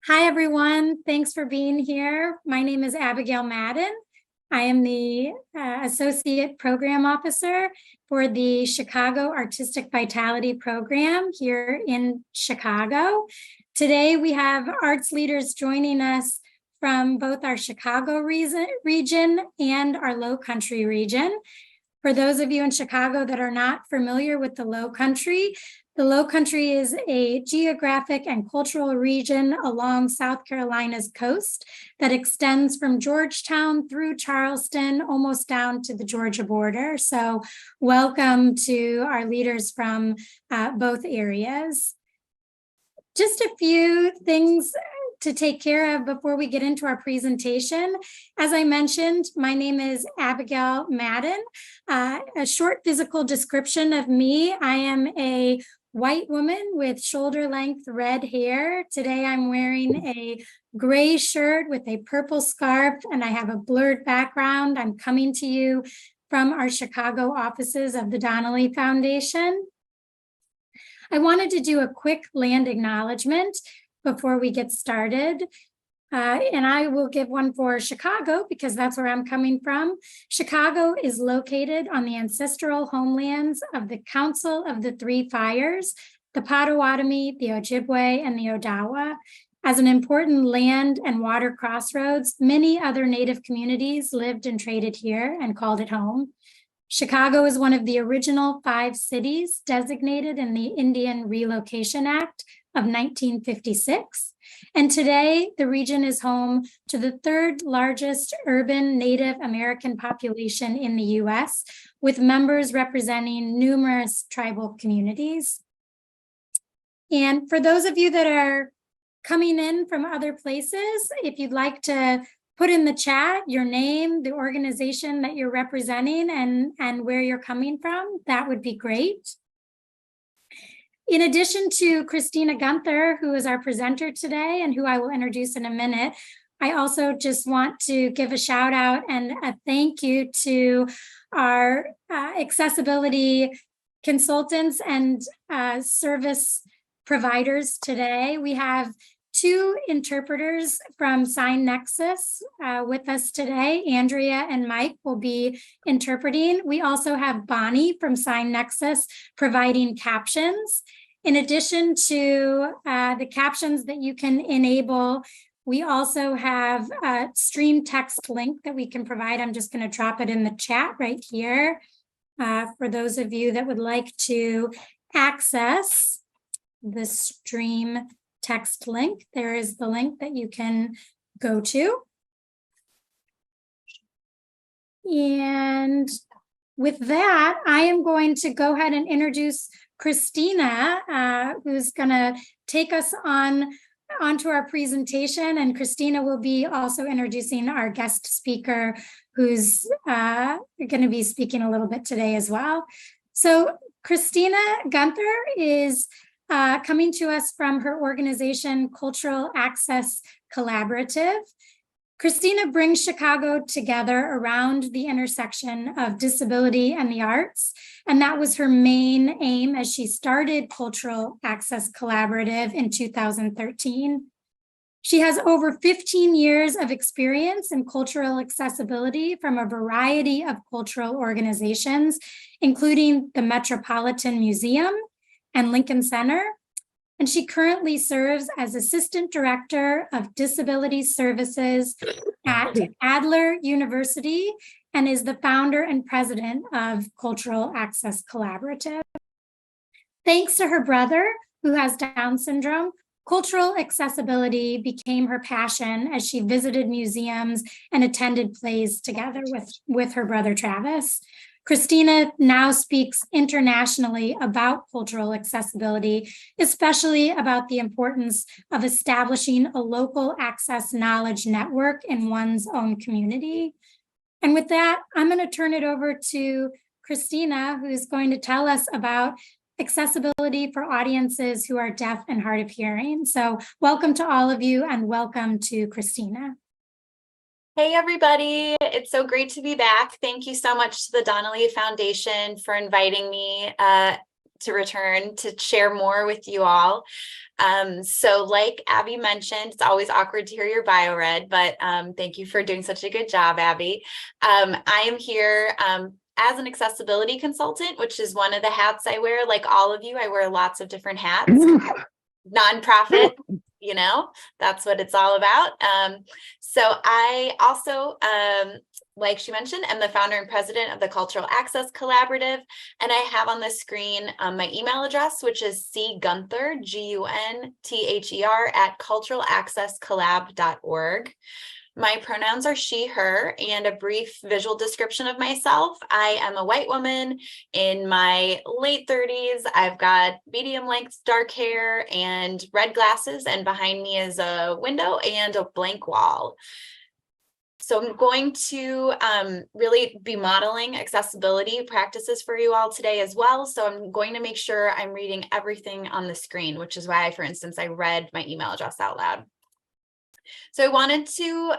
Hi, everyone. Thanks for being here. My name is Abigail Madden. I am the Associate Program Officer for the Chicago Artistic Vitality Program here in Chicago. Today, we have arts leaders joining us from both our Chicago region and our Low Country region. For those of you in Chicago that are not familiar with the Low Country is a geographic and cultural region along South Carolina's coast that extends from Georgetown through Charleston, almost down to the Georgia border. So welcome to our leaders from both areas. Just a few things to take care of before we get into our presentation. As I mentioned, my name is Abigail Madden. A short physical description of me: I am a white woman with shoulder-length red hair. Today I'm wearing a gray shirt with a purple scarf, and I have a blurred background. I'm coming to you from our Chicago offices of the Donnelly Foundation. I wanted to do a quick land acknowledgement before we get started. And I will give one for Chicago because that's where I'm coming from. Chicago is located on the ancestral homelands of the Council of the Three Fires, the Potawatomi, the Ojibwe, and the Odawa. As an important land and water crossroads, many other Native communities lived and traded here and called it home. Chicago is one of the original 5 cities designated in the Indian Relocation Act of 1956. And today, the region is home to the 3rd largest urban Native American population in the US, with members representing numerous tribal communities. And for those of you that are coming in from other places, if you'd like to put in the chat your name, the organization that you're representing, and where you're coming from, that would be great. In addition to Christina Gunther, who is our presenter today and who I will introduce in a minute, I also just want to give a shout out and a thank you to our accessibility consultants and service providers today. We have 2 interpreters from Sign Nexus with us today. Andrea and Mike will be interpreting. We also have Bonnie from Sign Nexus providing captions. In addition to the captions that you can enable, we also have a stream text link that we can provide. I'm just going to drop it in the chat right here for those of you that would like to access the stream text link. There is the link that you can go to. And with that, I am going to go ahead and introduce Christina, who's going to take us onto our presentation. And Christina will be also introducing our guest speaker, who's going to be speaking a little bit today as well. So Christina Gunther is coming to us from her organization, Cultural Access Collaborative. Christina brings Chicago together around the intersection of disability and the arts, and that was her main aim as she started Cultural Access Collaborative in 2013. She has over 15 years of experience in cultural accessibility from a variety of cultural organizations, including the Metropolitan Museum and Lincoln Center. And she currently serves as Assistant Director of Disability Services at Adler University and is the founder and president of Cultural Access Collaborative. Thanks to her brother, who has Down syndrome, cultural accessibility became her passion as she visited museums and attended plays together with her brother Travis. Christina now speaks internationally about cultural accessibility, especially about the importance of establishing a local access knowledge network in one's own community. And with that, I'm going to turn it over to Christina, who's going to tell us about accessibility for audiences who are deaf and hard of hearing. So welcome to all of you and welcome to Christina. Hey, everybody. It's so great to be back. Thank you so much to the Donnelly Foundation for inviting me. to return to share more with you all. So like Abby mentioned, it's always awkward to hear your bio read, but thank you for doing such a good job, Abby. I am here as an accessibility consultant, which is one of the hats I wear. Like all of you, I wear lots of different hats. Nonprofit, you know, that's what it's all about. So I also, like she mentioned, am the founder and president of the Cultural Access Collaborative. And I have on the screen my email address, which is cgunther, Gunther, at culturalaccesscollab.org. My pronouns are she, her, and a brief visual description of myself. I am a white woman in my late 30s. I've got medium length dark hair and red glasses, and behind me is a window and a blank wall. So I'm going to really be modeling accessibility practices for you all today as well. So I'm going to make sure I'm reading everything on the screen, which is why, for instance, I read my email address out loud. So I wanted to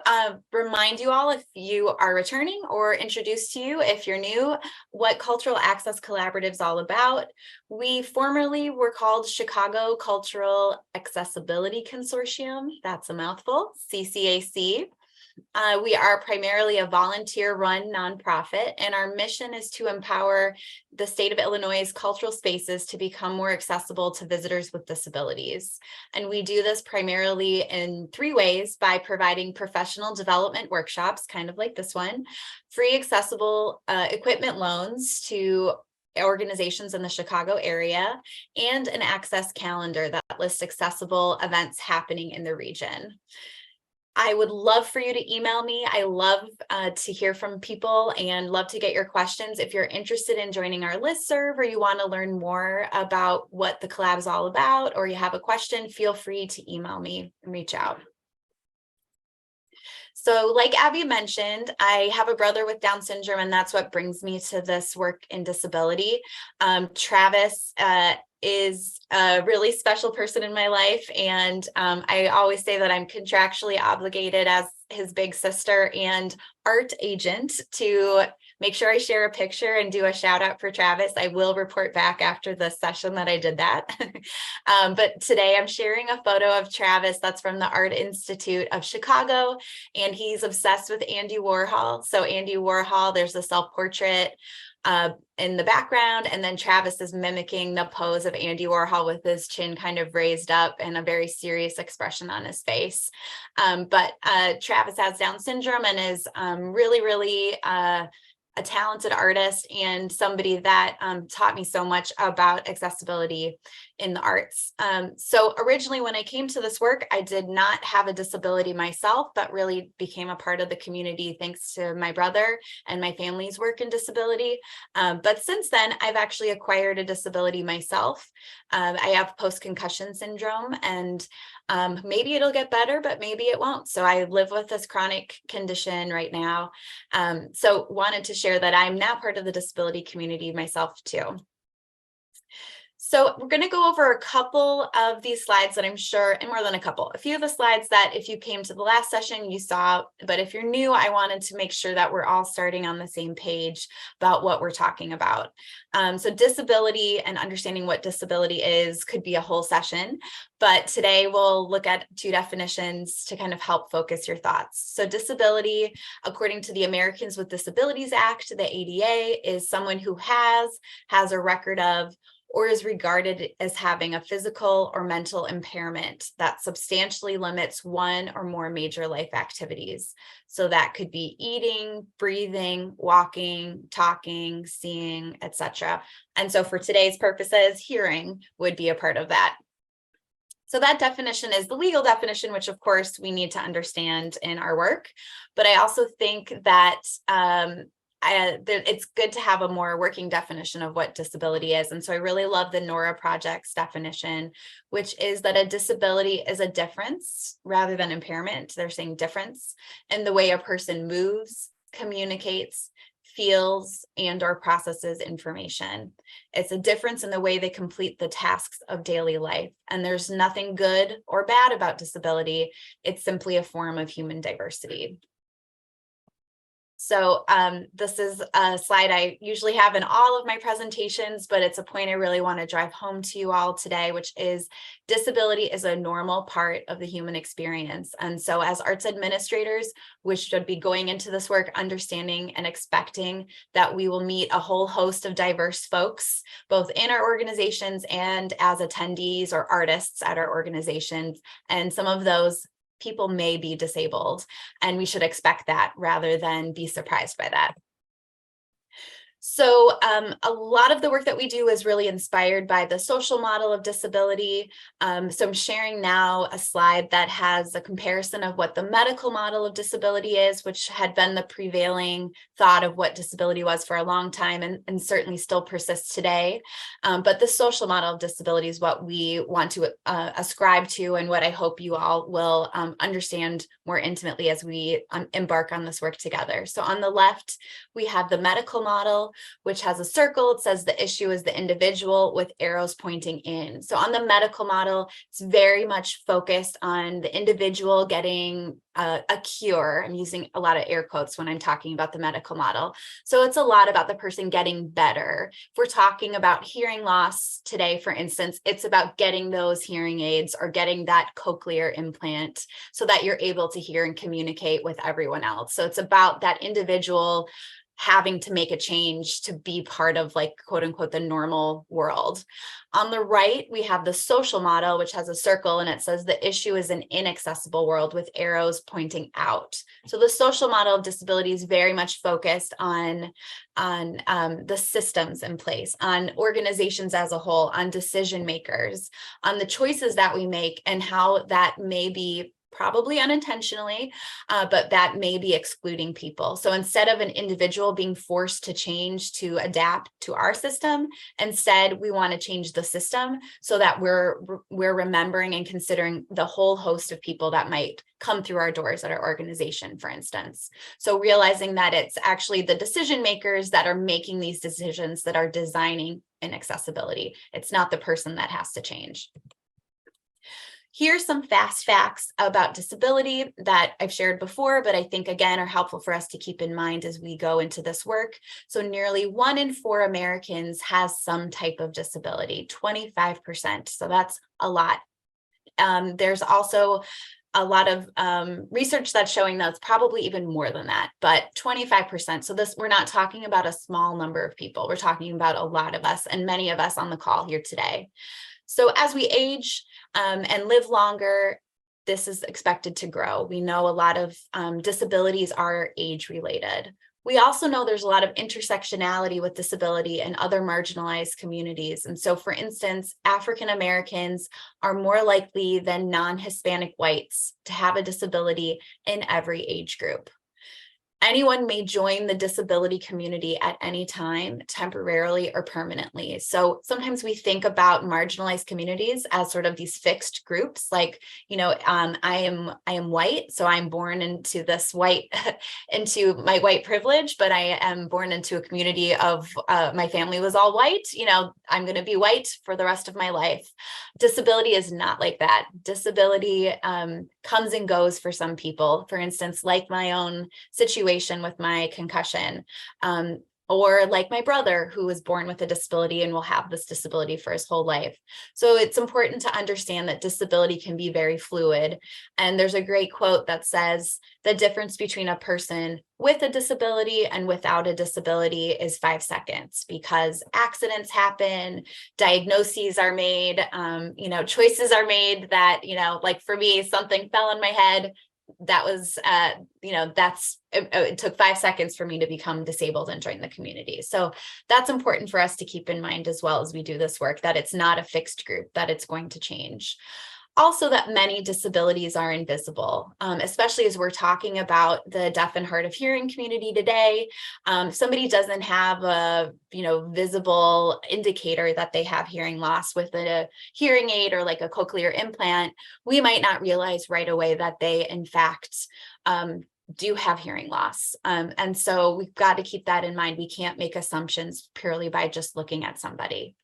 remind you all, if you are returning, or introduce to you if you're new, what Cultural Access Collaborative is all about. We formerly were called Chicago Cultural Accessibility Consortium. That's a mouthful, CCAC. We are primarily a volunteer-run nonprofit, and our mission is to empower the state of Illinois' cultural spaces to become more accessible to visitors with disabilities. And we do this primarily in 3 ways: by providing professional development workshops, kind of like this one, free accessible equipment loans to organizations in the Chicago area, and an access calendar that lists accessible events happening in the region. I would love for you to email me. I love to hear from people and love to get your questions. If you're interested in joining our listserv, or you want to learn more about what the collab is all about, or you have a question, feel free to email me and reach out. So like Abby mentioned, I have a brother with Down syndrome, and that's what brings me to this work in disability. Travis is a really special person in my life, and I always say that I'm contractually obligated as his big sister and art agent to make sure I share a picture and do a shout out for Travis. I will report back after the session that I did that. But today I'm sharing a photo of Travis that's from the Art Institute of Chicago, and he's obsessed with Andy Warhol. So Andy Warhol, there's a self-portrait in the background, and then Travis is mimicking the pose of Andy Warhol with his chin kind of raised up and a very serious expression on his face. But Travis has Down syndrome and is really a talented artist, and somebody that taught me so much about accessibility in the arts. So originally, when I came to this work, I did not have a disability myself, but really became a part of the community thanks to my brother and my family's work in disability. But since then, I've actually acquired a disability myself. I have post-concussion syndrome, and maybe it'll get better, but maybe it won't. So I live with this chronic condition right now. So wanted to share that I'm now part of the disability community myself too. So we're going to go over a couple of these slides that I'm sure, and more than a couple, a few of the slides that if you came to the last session, you saw, but if you're new, I wanted to make sure that we're all starting on the same page about what we're talking about. So disability and understanding what disability is could be a whole session, but today we'll look at 2 definitions to kind of help focus your thoughts. So disability, according to the Americans with Disabilities Act, the ADA, is someone who has a record of, or is regarded as having a physical or mental impairment that substantially limits one or more major life activities. So that could be eating, breathing, walking, talking, seeing, etc. And so for today's purposes, hearing would be a part of that. So that definition is the legal definition, which of course we need to understand in our work. But I also think that it's good to have a more working definition of what disability is. And so I really love the Nora Project's definition, which is that a disability is a difference rather than impairment. They're saying difference in the way a person moves, communicates, feels, and or processes information. It's a difference in the way they complete the tasks of daily life. And there's nothing good or bad about disability. It's simply a form of human diversity. So this is a slide I usually have in all of my presentations, but it's a point I really want to drive home to you all today, which is disability is a normal part of the human experience. And so as arts administrators, we should be going into this work understanding and expecting that we will meet a whole host of diverse folks, both in our organizations and as attendees or artists at our organizations. And some of those people may be disabled, and we should expect that rather than be surprised by that. So a lot of the work that we do is really inspired by the social model of disability. So I'm sharing now a slide that has a comparison of what the medical model of disability is, which had been the prevailing thought of what disability was for a long time and certainly still persists today. But the social model of disability is what we want to ascribe to, and what I hope you all will understand more intimately as we embark on this work together. So on the left, we have the medical model, which has a circle. It says the issue is the individual with arrows pointing in. So on the medical model, it's very much focused on the individual getting a cure. I'm using a lot of air quotes when I'm talking about the medical model. So it's a lot about the person getting better. If we're talking about hearing loss today, for instance, it's about getting those hearing aids or getting that cochlear implant so that you're able to hear and communicate with everyone else. So it's about that individual having to make a change to be part of, like, quote unquote, the normal world. On the right, we have the social model, which has a circle, and it says the issue is an inaccessible world with arrows pointing out. So the social model of disability is very much focused on the systems in place, on organizations as a whole, on decision makers, on the choices that we make, and how that may be probably unintentionally, but that may be excluding people. So instead of an individual being forced to change to adapt to our system, instead we want to change the system so that we're remembering and considering the whole host of people that might come through our doors at our organization, for instance. So realizing that it's actually the decision makers that are making these decisions that are designing inaccessibility. It's not the person that has to change. Here's some fast facts about disability that I've shared before, but I think, again, are helpful for us to keep in mind as we go into this work. So nearly 1 in 4 Americans has some type of disability, 25%. So that's a lot. There's also a lot of research that's showing that it's probably even more than that, but 25%. So we're not talking about a small number of people. We're talking about a lot of us, and many of us on the call here today. So as we age and live longer, this is expected to grow. We know a lot of disabilities are age-related. We also know there's a lot of intersectionality with disability and other marginalized communities. And so, for instance, African Americans are more likely than non-Hispanic whites to have a disability in every age group. Anyone may join the disability community at any time, temporarily or permanently. So sometimes we think about marginalized communities as sort of these fixed groups, like, I am white, so I'm born into this white, into my white privilege, but I am born into a community of my family was all white. I'm going to be white for the rest of my life. Disability is not like that. Disability comes and goes for some people. For instance, like my own situation with my concussion, or like my brother who was born with a disability and will have this disability for his whole life. So it's important to understand that disability can be very fluid. And there's a great quote that says, the difference between a person with a disability and without a disability is 5 seconds, because accidents happen, diagnoses are made, choices are made that, like for me, something fell on my head. That was, it took 5 seconds for me to become disabled and join the community. So that's important for us to keep in mind as well as we do this work, that it's not a fixed group, that it's going to change. Also, that many disabilities are invisible, especially as we're talking about the deaf and hard of hearing community today. If somebody doesn't have a visible indicator that they have hearing loss with a hearing aid or like a cochlear implant, we might not realize right away that they in fact do have hearing loss. And so we've got to keep that in mind. We can't make assumptions purely by just looking at somebody.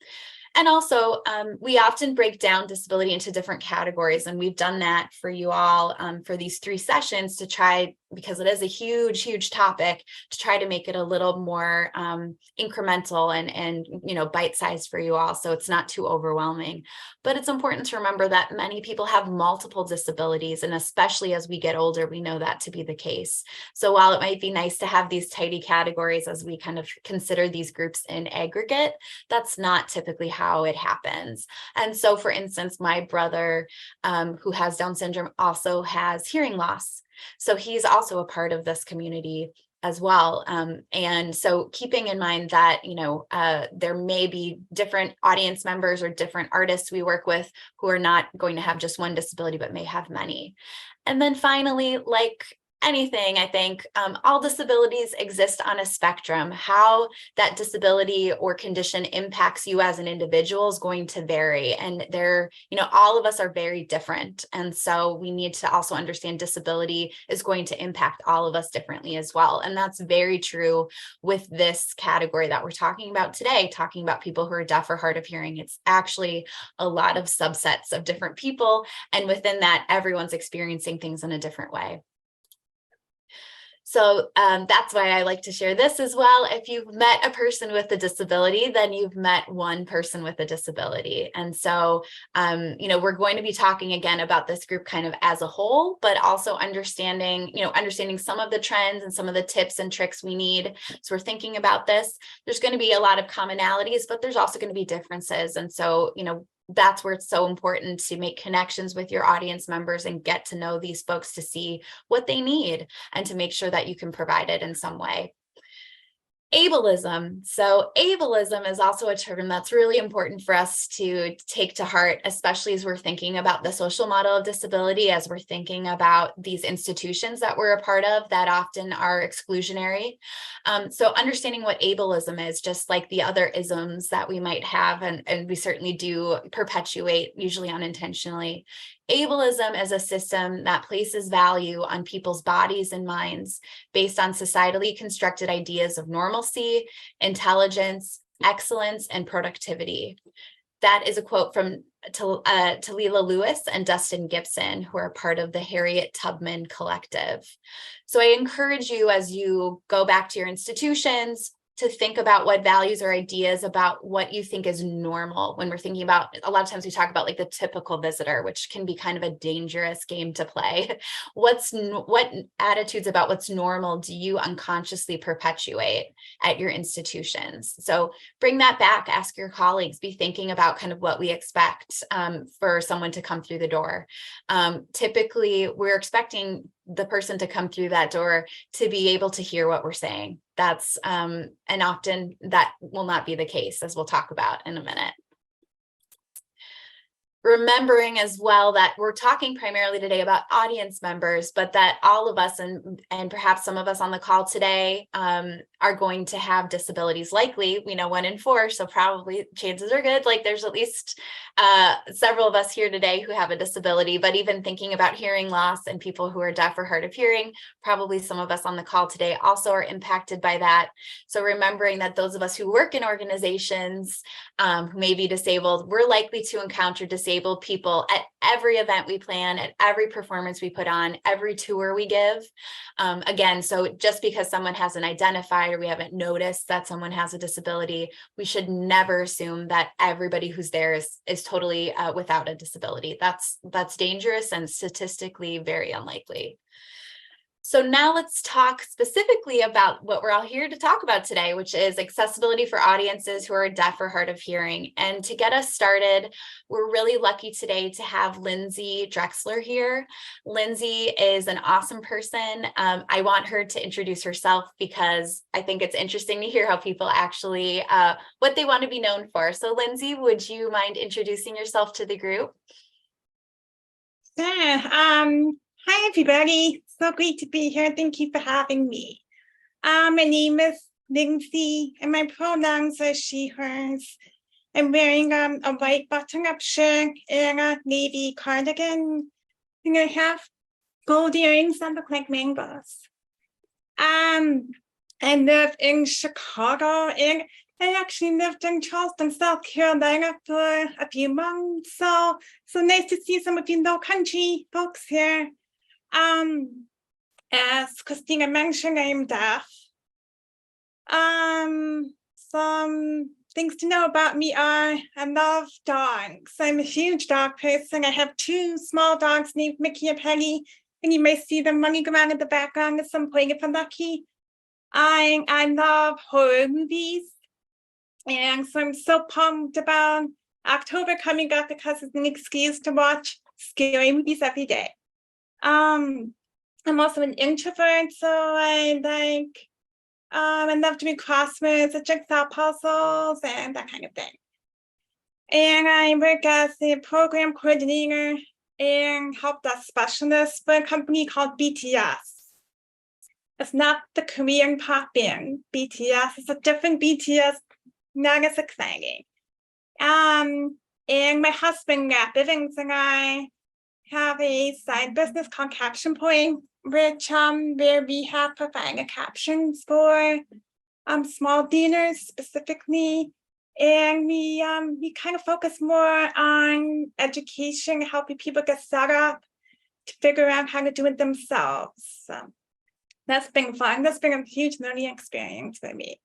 And also, we often break down disability into different categories, and we've done that for you all for these 3 sessions to try, because it is a huge, huge topic, to try to make it a little more incremental and bite-sized for you all, so it's not too overwhelming. But it's important to remember that many people have multiple disabilities, and especially as we get older, we know that to be the case. So while it might be nice to have these tidy categories as we kind of consider these groups in aggregate, that's not typically how it happens. And so, for instance, my brother who has Down syndrome also has hearing loss. So he's also a part of this community as well. And so keeping in mind that, there may be different audience members or different artists we work with who are not going to have just one disability, but may have many. And then finally, like anything, I think all disabilities exist on a spectrum. How that disability or condition impacts you as an individual is going to vary. And all of us are very different. And so we need to also understand disability is going to impact all of us differently as well. And that's very true with this category that we're talking about today, talking about people who are deaf or hard of hearing. It's actually a lot of subsets of different people. And within that, everyone's experiencing things in a different way. So that's why I like to share this as well. If you've met a person with a disability, then you've met one person with a disability. And so, we're going to be talking again about this group kind of as a whole, but also understanding some of the trends and some of the tips and tricks we need. So we're thinking about this. There's going to be a lot of commonalities, but there's also going to be differences. And so, that's where it's so important to make connections with your audience members and get to know these folks to see what they need and to make sure that you can provide it in some way. Ableism. So ableism is also a term that's really important for us to take to heart, especially as we're thinking about the social model of disability, as we're thinking about these institutions that we're a part of that often are exclusionary. So understanding what ableism is, just like the other isms that we might have, and we certainly do perpetuate, usually unintentionally. Ableism is a system that places value on people's bodies and minds based on societally constructed ideas of normalcy, intelligence, excellence, and productivity. That is a quote from Talila Lewis and Dustin Gibson, who are part of the Harriet Tubman Collective. So I encourage you, as you go back to your institutions, to think about what values or ideas about what you think is normal. When we're thinking about, a lot of times we talk about like the typical visitor, which can be kind of a dangerous game to play. What attitudes about what's normal do you unconsciously perpetuate at your institutions? So bring that back, ask your colleagues, be thinking about kind of what we expect for someone to come through the door. Typically, we're expecting the person to come through that door to be able to hear what we're saying. That's and often that will not be the case, as we'll talk about in a minute. Remembering as well that we're talking primarily today about audience members, but that all of us and perhaps some of us on the call today are going to have disabilities. Likely, we know 1 in 4, so probably chances are good. Like there's at least several of us here today who have a disability, but even thinking about hearing loss and people who are deaf or hard of hearing, probably some of us on the call today also are impacted by that. So remembering that those of us who work in organizations who may be disabled, we're likely to encounter disabled people at every event we plan, at every performance we put on, every tour we give. Again, so just because someone hasn't identified or we haven't noticed that someone has a disability, we should never assume that everybody who's there is totally without a disability. That's dangerous and statistically very unlikely. So now let's talk specifically about what we're all here to talk about today, which is accessibility for audiences who are deaf or hard of hearing. And to get us started, we're really lucky today to have Lindsay Drexler here. Lindsay is an awesome person. I want her to introduce herself because I think it's interesting to hear how people actually, what they want to be known for. So Lindsay, would you mind introducing yourself to the group? Yeah, hi, everybody. So great to be here. Thank you for having me. My name is Lindsay, and my pronouns are she, hers. I'm wearing a white button-up shirt and a navy cardigan, and I have gold earrings that look like mangoes. I live in Chicago, and I actually lived in Charleston, South Carolina for a few months. So nice to see some of you low country folks here. As Christina mentioned, I am deaf. Some things to know about me are I love dogs. I'm a huge dog person. I have 2 small dogs named Mickey and Penny, and you may see them running around in the background at some point if I'm lucky. I love horror movies, and so I'm so pumped about October coming up because it's an excuse to watch scary movies every day. I'm also an introvert, so I love doing crosswords and jigsaw puzzles and that kind of thing. And I work as a program coordinator and help desk specialist for a company called BTS. It's not the Korean pop band BTS. It's a different BTS, not as exciting. And my husband, Matt Bivens, and I have a side business called Caption Point, which where we have provided captions for small dinners specifically. And we kind of focus more on education, helping people get set up to figure out how to do it themselves. So that's been fun. That's been a huge learning experience for me.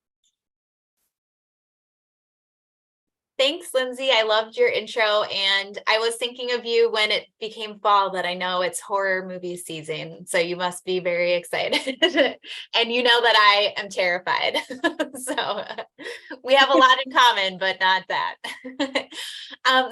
Thanks, Lindsay. I loved your intro, and I was thinking of you when it became fall, that I know it's horror movie season, so you must be very excited. And you know that I am terrified. So we have a lot in common, but not that.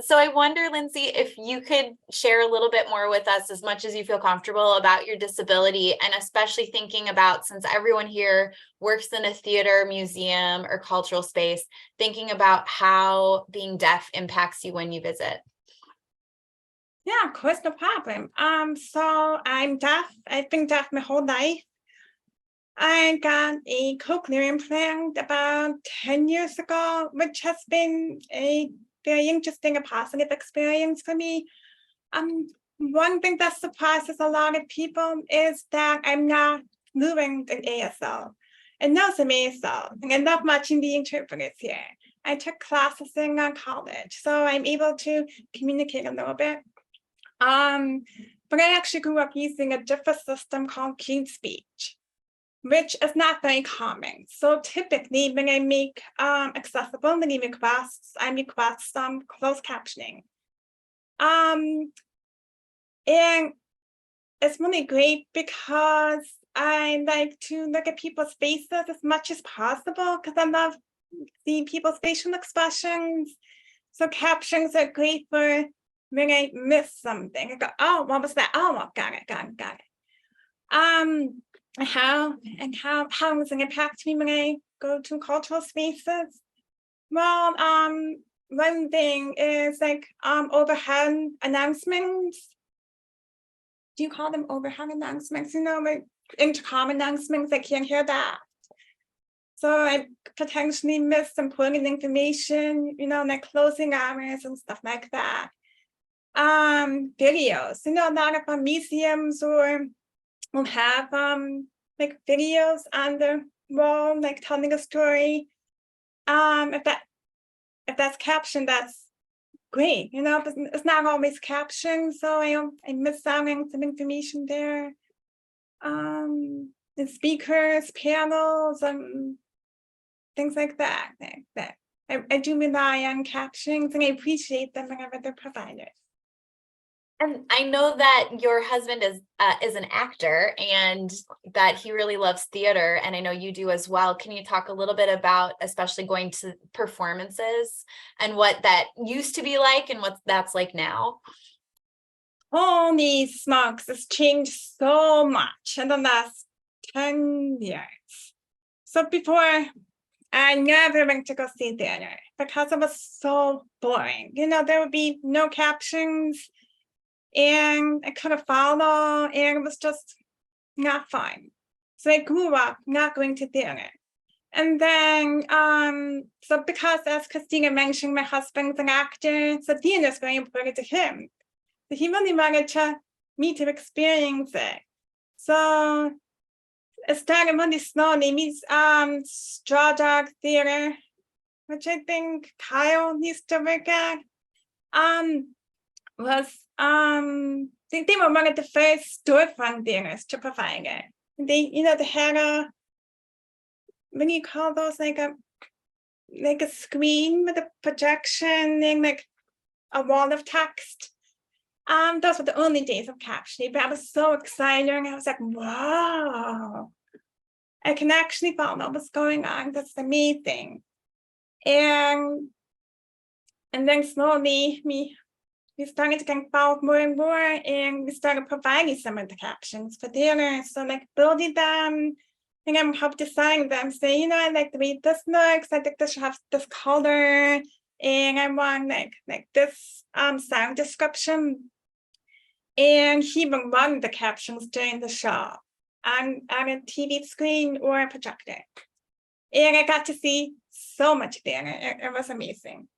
So I wonder, Lindsay, if you could share a little bit more with us, as much as you feel comfortable, about your disability, and especially thinking about, since everyone here works in a theater, museum, or cultural space, thinking about how being deaf impacts you when you visit. Yeah, of course, no problem. So I'm deaf. I've been deaf my whole life. I got a cochlear implant about 10 years ago, which has been a very interesting and positive experience for me. One thing that surprises a lot of people is that I'm not fluent in ASL. And know some ASL, and I love watching the interpreters here. I took classes in college, so I'm able to communicate a little bit. But I actually grew up using a different system called Cute Speech, which is not very common. So typically when I make accessibility requests, I request some closed captioning. And it's really great because I like to look at people's faces as much as possible because I love seeing people's facial expressions. So captions are great for when I miss something. I go, oh, what was that? Oh, got it. How does it impact me when I go to cultural spaces? Well, one thing is like overhead announcements. Do you call them overhead announcements? You know, like intercom announcements, I can't hear that. So I potentially miss important information, you know, like closing hours and stuff like that. Videos, you know, a lot of museums or will have like videos on the wall, like telling a story. If that's captioned, that's great, you know, but it's not always captioned, so I miss out on some information there. The speakers, panels, things like that. I do rely on captions, and I appreciate them whenever they're provided. And I know that your husband is an actor, and that he really loves theater, and I know you do as well. Can you talk a little bit about, especially going to performances, and what that used to be like and what that's like now? Holy smokes, it's changed so much in the last 10 years. So before, I never went to go see theater because it was so boring. You know, there would be no captions, and I couldn't follow, and it was just not fun. So I grew up not going to theater. And then, so because, as Christina mentioned, my husband's an actor, so theater is very important to him. So he really wanted me to experience it. So it started really slowly. Straw Dog Theater which I think Kyle needs to work at, was they were one of the first storefront dinners to provide it. They, they had a, what do you call those, like a screen with a projection and like a wall of text. Those were the only days of captioning, but I was so excited. I was like, wow, I can actually follow what's going on. That's amazing. And then slowly we started to get involved more and more, and we started providing some of the captions for dinner. So like building them, and I'm help design them. Say, I like the way this looks. I think this should have this color, and I want like this sound description. And he would run the captions during the show on a TV screen or a projector. And I got to see so much there. It was amazing.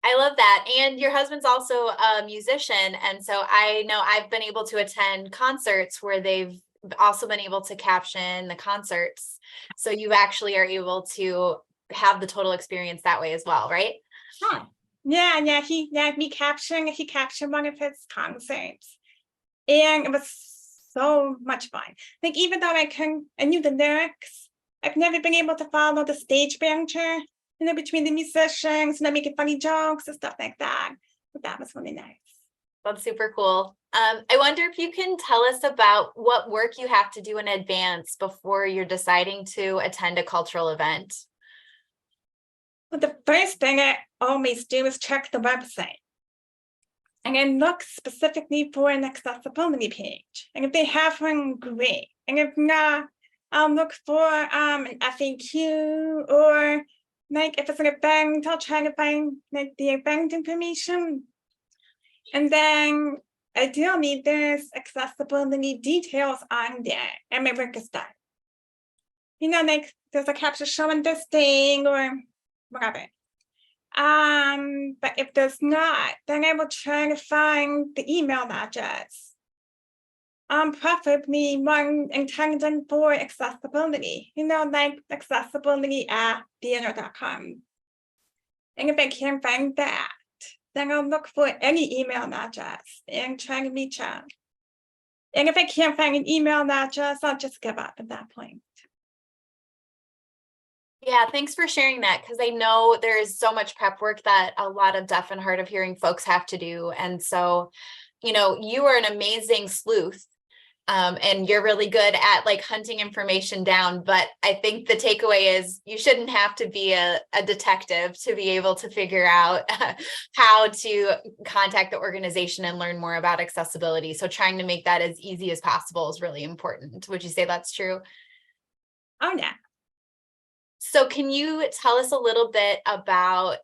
I love that. And your husband's also a musician. And so I know I've been able to attend concerts where they've also been able to caption the concerts. So you actually are able to have the total experience that way as well, right? Huh. Yeah, he captioned one of his concerts. And it was so much fun. Like, even though I knew the lyrics, I've never been able to follow the stage banter, between the musicians, making funny jokes and stuff like that. But that was really nice. That's super cool. I wonder if you can tell us about what work you have to do in advance before you're deciding to attend a cultural event. Well, the first thing I always do is check the website. And then look specifically for an accessibility page. And if they have one, great. And if not, I'll look for an FAQ, or like if it's an event, I'll try to find like the event information. And then ideally there's accessibility details on there, and my work is done. Like there's a caption showing this thing or whatever. But if there's not, then I will try to find the email address. Preferably one intended for accessibility, like accessibility@theater.com. And if I can't find that, then I'll look for any email address and try to reach out. And if I can't find an email address, I'll just give up at that point. Yeah, thanks for sharing that, because I know there is so much prep work that a lot of deaf and hard of hearing folks have to do. And so, you are an amazing sleuth, and you're really good at like hunting information down. But I think the takeaway is you shouldn't have to be a detective to be able to figure out how to contact the organization and learn more about accessibility. So trying to make that as easy as possible is really important. Would you say that's true? Oh, yeah. So can you tell us a little bit about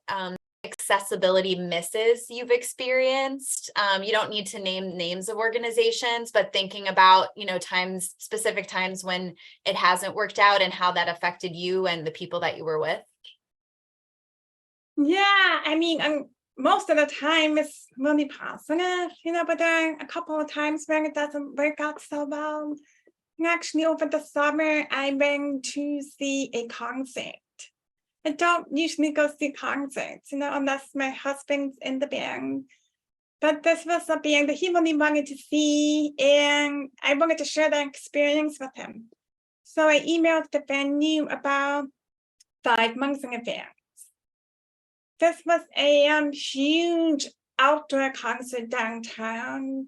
accessibility misses you've experienced? You don't need to name names of organizations, but thinking about, specific times when it hasn't worked out and how that affected you and the people that you were with. Yeah, most of the time it's really positive, but there are a couple of times when it doesn't work out so well. Actually, over the summer, I went to see a concert. I don't usually go see concerts, unless my husband's in the band. But this was a band that he really wanted to see, and I wanted to share that experience with him. So I emailed the venue about 5 months in advance. This was a huge outdoor concert downtown.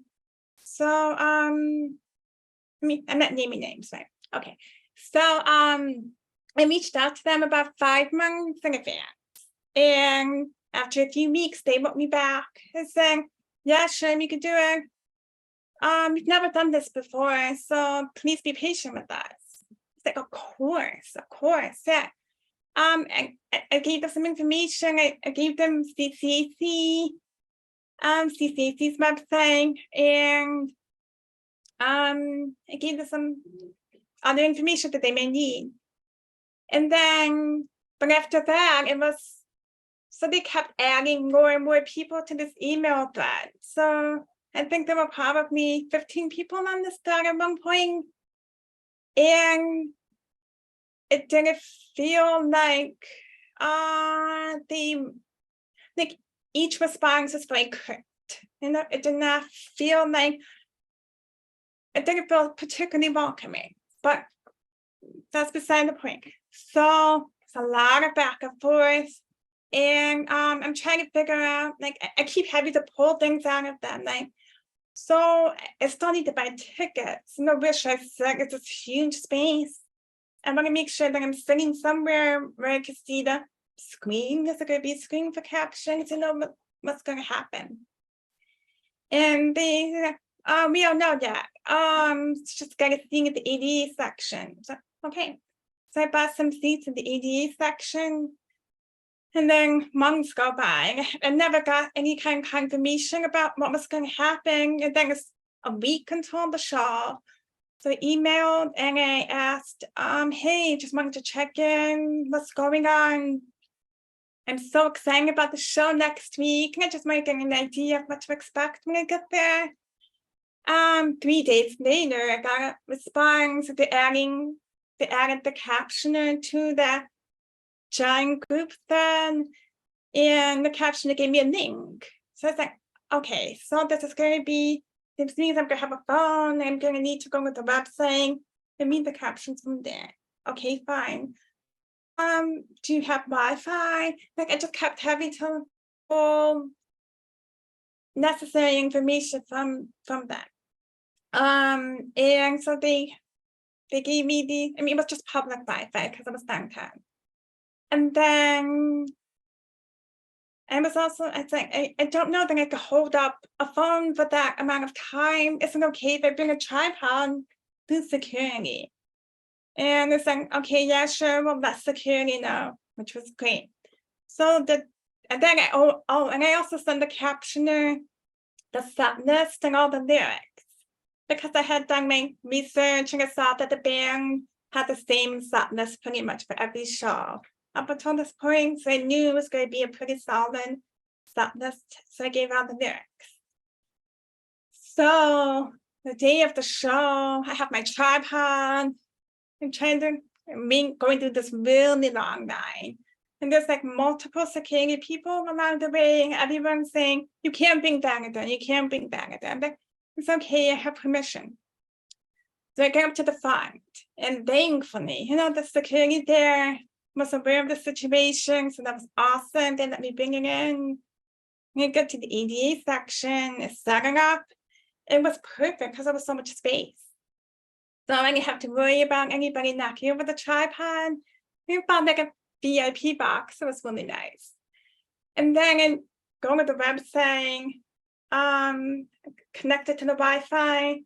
So I'm not naming names, right? Okay. So I reached out to them about 5 months in advance. And after a few weeks, they wrote me back and saying, yeah, sure, we could do it. We've never done this before, so please be patient with us. It's like, of course, yeah. I gave them some information. I gave them CCAC's website, and I gave them some other information that they may need. And then, but after that, so they kept adding more and more people to this email thread. So I think there were probably 15 people on this thread at one point. And it didn't feel like like each response was very correct. It did not feel like, it didn't feel particularly welcoming, but that's beside the point. So it's a lot of back and forth. And I'm trying to figure out, like, I keep having to pull things out of them. Like, so I still need to buy tickets. Wish I said it's this huge space. I want to make sure that I'm sitting somewhere where I can see the screen. Is it going to be a screen for captions? What's going to happen. And we don't know yet. It's just got a thing at the ADA section. So, okay. So I bought some seats in the ADA section. And then months go by. I never got any kind of confirmation about what was going to happen. And then it's a week until the show. So I emailed and I asked, hey, just wanted to check in. What's going on? I'm so excited about the show next week. I just might get an idea of what to expect when I get there. 3 days later, I got a response. They added the captioner to the giant group then, and the captioner gave me a link. So I was like, okay, so this is going to be, this means I'm going to have a phone. I'm going to need to go with the website and read the captions from there. Okay, fine. Do you have Wi-Fi? Like, I just kept having to pull necessary information from them. And so they gave me it was just public Wi-Fi because it was downtown. And then I was also, I think, I don't know that I could hold up a phone for that amount of time. Is it okay if I bring a tripod through security? And it's like, okay, yeah, sure, we'll let security know, which was great. So and then I also sent the captioner the set list and all the lyrics, because I had done my research and I saw that the band had the same set list pretty much for every show. Up until this point, so I knew it was going to be a pretty solid set list, so I gave out the lyrics. So the day of the show, I have my tripod. I'm going through this really long line. And there's like multiple security people along the way, and everyone's saying, you can't bring Bangladesh, you can't bring Bangladesh. I'm like, it's okay, I have permission. So I get up to the front, and thankfully, the security there was aware of the situation, so that was awesome. They let me bring it in. When I get to the ADA section, it's setting up. It was perfect because there was so much space. So I didn't have to worry about anybody knocking over the tripod. We found like a VIP box. It was really nice. And then going to the website, connected to the Wi-Fi,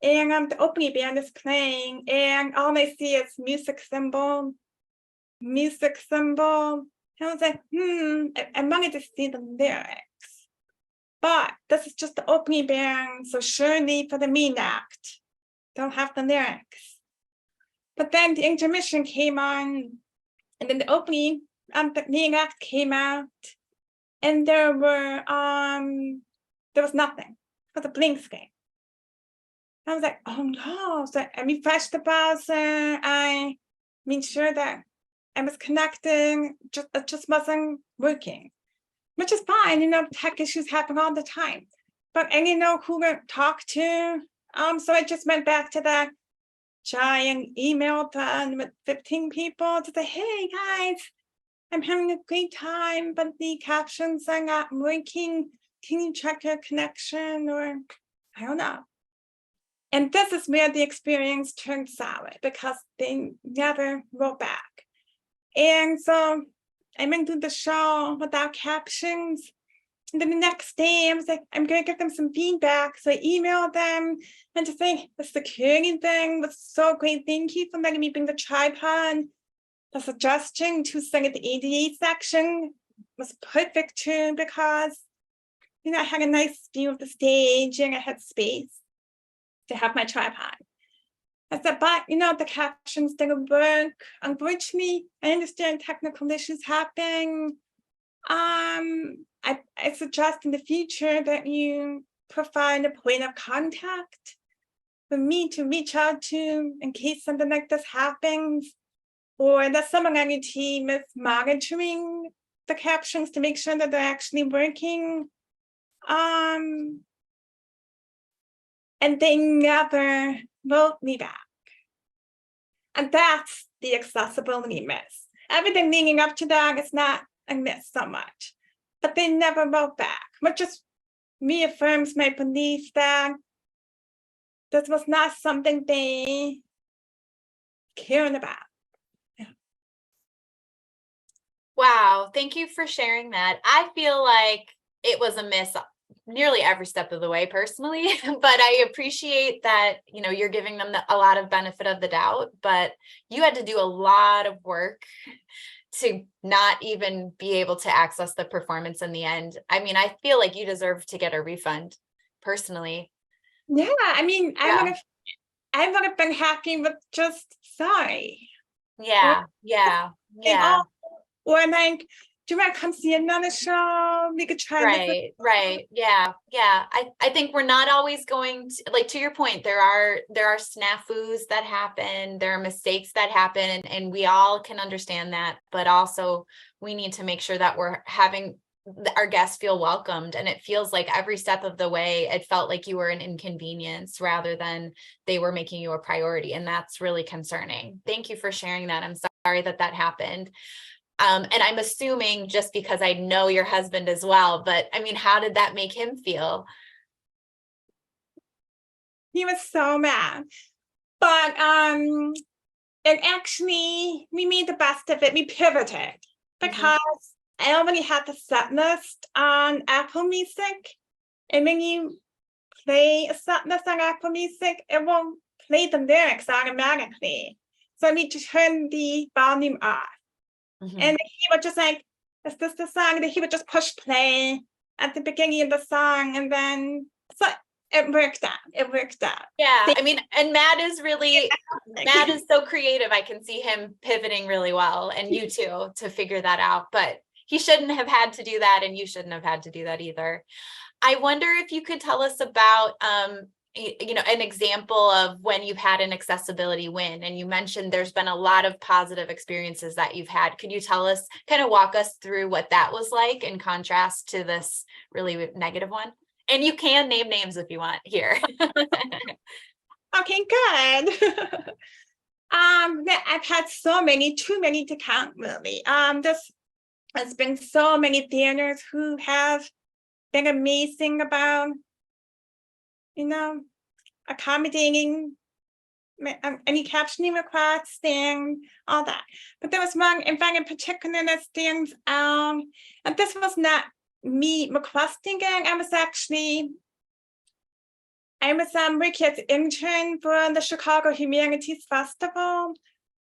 and the opening band is playing, and all I see is music symbol. And I was like, I wanted to see the lyrics. But this is just the opening band, so surely for the main act, they'll have the lyrics. But then the intermission came on, and then the opening, the main act came out, and there was nothing. It was a blank screen. I was like, oh no. So I refreshed the browser. I made sure that I was connecting, it just wasn't working, which is fine. Tech issues happen all the time. But I didn't know who to talk to. So I just went back to that giant email thread with 15 people to say, hey guys, I'm having a great time, but the captions are not working. Can you check your connection? Or I don't know. And this is where the experience turned sour, because they never wrote back. And so I went through the show without captions. And then the next day, I was like, I'm going to give them some feedback. So I emailed them and to say the security thing was so great. Thank you for letting me bring the tripod. The suggestion to sing at the ADA section was perfect too, because I had a nice view of the stage and I had space to have my tripod. I said, but the captions didn't work. Unfortunately, I understand technical issues happen. I suggest in the future that you provide a point of contact for me to reach out to in case something like this happens. or that someone on your team is monitoring the captions to make sure that they're actually working. And they never wrote me back. And that's the accessibility miss. Everything leading up to that is not a miss so much, but they never wrote back, which just reaffirms my belief that this was not something they cared about. Wow, thank you for sharing that. I feel like it was a miss nearly every step of the way personally, but I appreciate that, you're giving them a lot of benefit of the doubt, but you had to do a lot of work to not even be able to access the performance in the end. I mean, I feel like you deserve to get a refund personally. Yeah, I mean, Yeah. I would have been happy with just sorry. Yeah, Or like, do you want to come see another show? We could try this. right. Yeah. I think we're not always going to, like, to your point, there are snafus that happen, there are mistakes that happen, and we all can understand that, but also we need to make sure that we're having our guests feel welcomed. And it feels like every step of the way, it felt like you were an inconvenience rather than they were making you a priority. And that's really concerning. Thank you for sharing that. I'm sorry that happened. And I'm assuming, just because I know your husband as well, but I mean, how did that make him feel? He was so mad. But and actually we made the best of it. We pivoted because I already had the set list on Apple Music. And when you play a set list on Apple Music, it won't play the lyrics automatically. So I need to turn the volume off. And he would just like, is this the song? And he would just push play at the beginning of the song. And then, so it worked out. Yeah, I mean, and Matt is so creative. I can see him pivoting really well, and you too, to figure that out. But he shouldn't have had to do that, and you shouldn't have had to do that either. I wonder if you could tell us about an example of when you've had an accessibility win. And you mentioned there's been a lot of positive experiences that you've had. Could you kind of walk us through what that was like in contrast to this really negative one? And you can name names if you want here. Okay, good. I've had too many to count, really. There's been so many theaters who have been amazing about, accommodating any captioning requests and all that. But there was one event in particular that stands out, and this was not me requesting it. I was working as an intern for the Chicago Humanities Festival,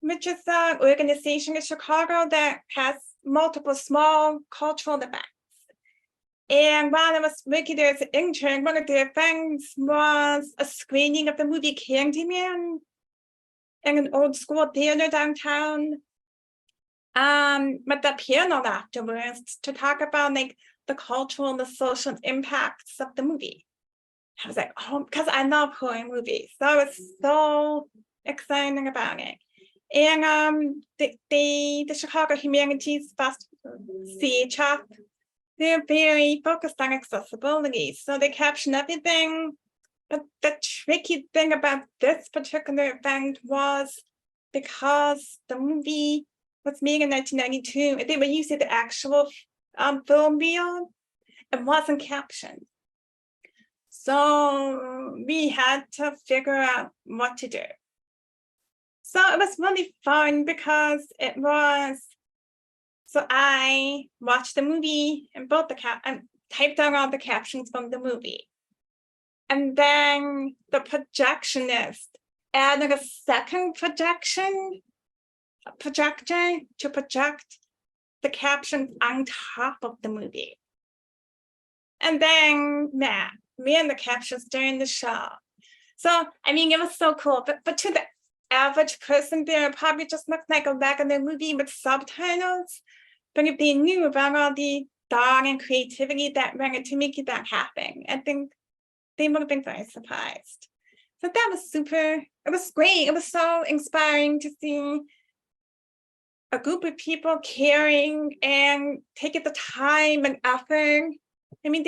which is an organization in Chicago that has multiple small cultural events. And while I was working there as an intern, one of the events was a screening of the movie Candyman in an old school theater downtown. But the panel afterwards to talk about like the cultural and the social impacts of the movie. I was like, oh, because I love horror movies. So I was so excited about it. And the Chicago Humanities Festival, CHF, they're very focused on accessibility. So they caption everything. But the tricky thing about this particular event was because the movie was made in 1992, and they were using the actual film reel. It wasn't captioned. So we had to figure out what to do. So it was really fun because so I watched the movie and and typed down all the captions from the movie. And then the projectionist added a second projector to project the captions on top of the movie. And then me and the captions during the show. So, I mean, it was so cool. But to the average person there, it probably just looked like a regular movie with subtitles. But if they knew about all the thought and creativity that went into making that happen, I think they would have been very surprised. So that was it was great. It was so inspiring to see a group of people caring and taking the time and effort. I mean,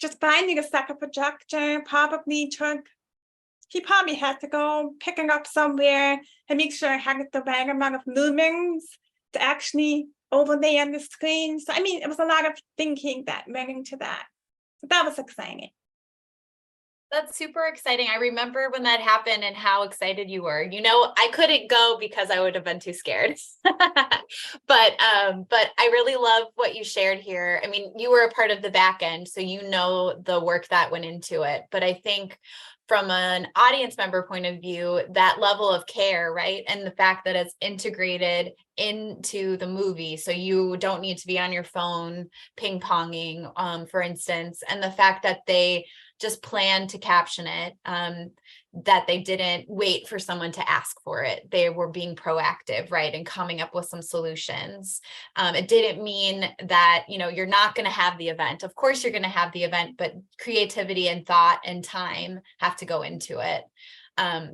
just finding a second projector probably took, he probably had to go picking up somewhere and make sure I had the right amount of lumens to actually overlay on the screen. So, I mean, it was a lot of thinking that went into that. So that was exciting. That's super exciting. I remember when that happened and how excited you were. You know, I couldn't go because I would have been too scared. But I really love what you shared here. I mean, you were a part of the back end, so you know the work that went into it. But I think from an audience member point of view, that level of care, right? And the fact that it's integrated into the movie. So you don't need to be on your phone ping-ponging, for instance, and the fact that they just planned to caption it, that they didn't wait for someone to ask for it. They were being proactive, right? And coming up with some solutions. It didn't mean that, you know, you're not going to have the event. Of course, you're going to have the event, but creativity and thought and time have to go into it.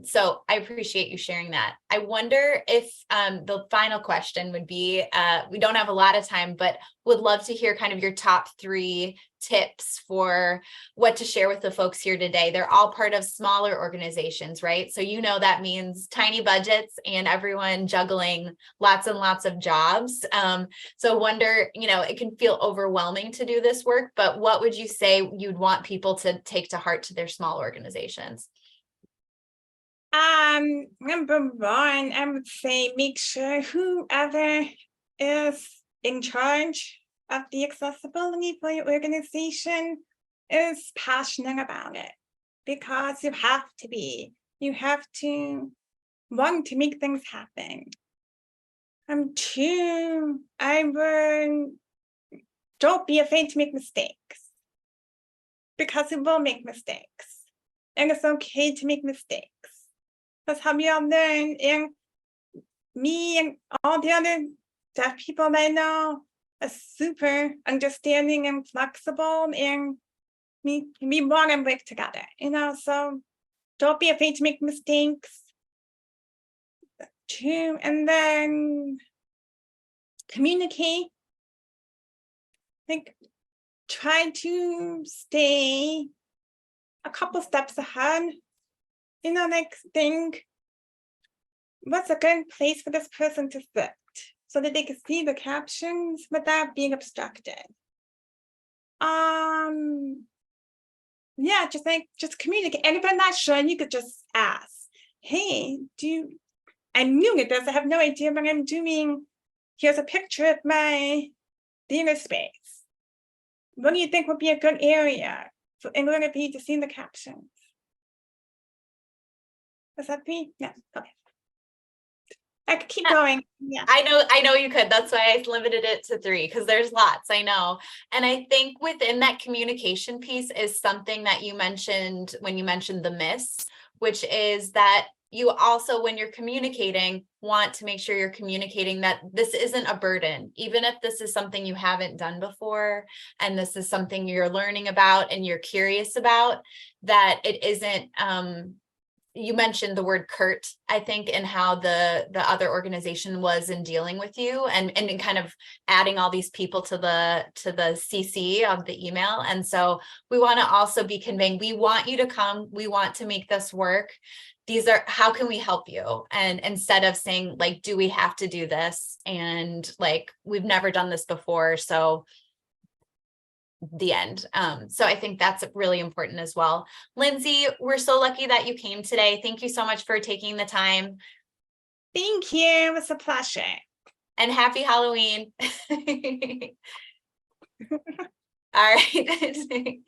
So I appreciate you sharing that. I wonder if the final question would be, we don't have a lot of time, but would love to hear kind of your top 3 tips for what to share with the folks here today. They're all part of smaller organizations, right? So, you know, that means tiny budgets and everyone juggling lots and lots of jobs. So wonder, you know, it can feel overwhelming to do this work, but what would you say you'd want people to take to heart to their small organizations? Number one, I would say make sure whoever is in charge of the accessibility for your organization is passionate about it, because you have to be. You have to want to make things happen. 2, don't be afraid to make mistakes, because you will make mistakes, and it's okay to make mistakes. That's how we all learn. And me and all the other deaf people I know are super understanding and flexible, and we want to work together, you know, so don't be afraid to make mistakes. 2, and then communicate. Like, try to stay a couple steps ahead. You know, like, think, what's a good place for this person to sit so that they can see the captions without being obstructed? Yeah, just communicate. And if I'm not sure, you could just ask, hey, I'm new at this. I have no idea what I'm doing. Here's a picture of my theater space. What do you think would be a good area in order for you to see the captions? Was that 3? No, okay. I could keep going. Yeah. I know you could. That's why I limited it to 3, because there's lots, I know. And I think within that communication piece is something that you mentioned when you mentioned the miss, which is that you also, when you're communicating, want to make sure you're communicating that this isn't a burden, even if this is something you haven't done before, and this is something you're learning about and you're curious about, that it isn't, you mentioned the word curt, I think, and how the other organization was in dealing with you, and in kind of adding all these people to the CC of the email. And so we want to also be conveying, we want you to come, we want to make this work. These are, how can we help you? And instead of saying, like, do we have to do this? And like, we've never done this before, so the end. So I think that's really important as well. Lindsay, we're so lucky that you came today. Thank you so much for taking the time. Thank you. It was a pleasure. And happy Halloween. All right.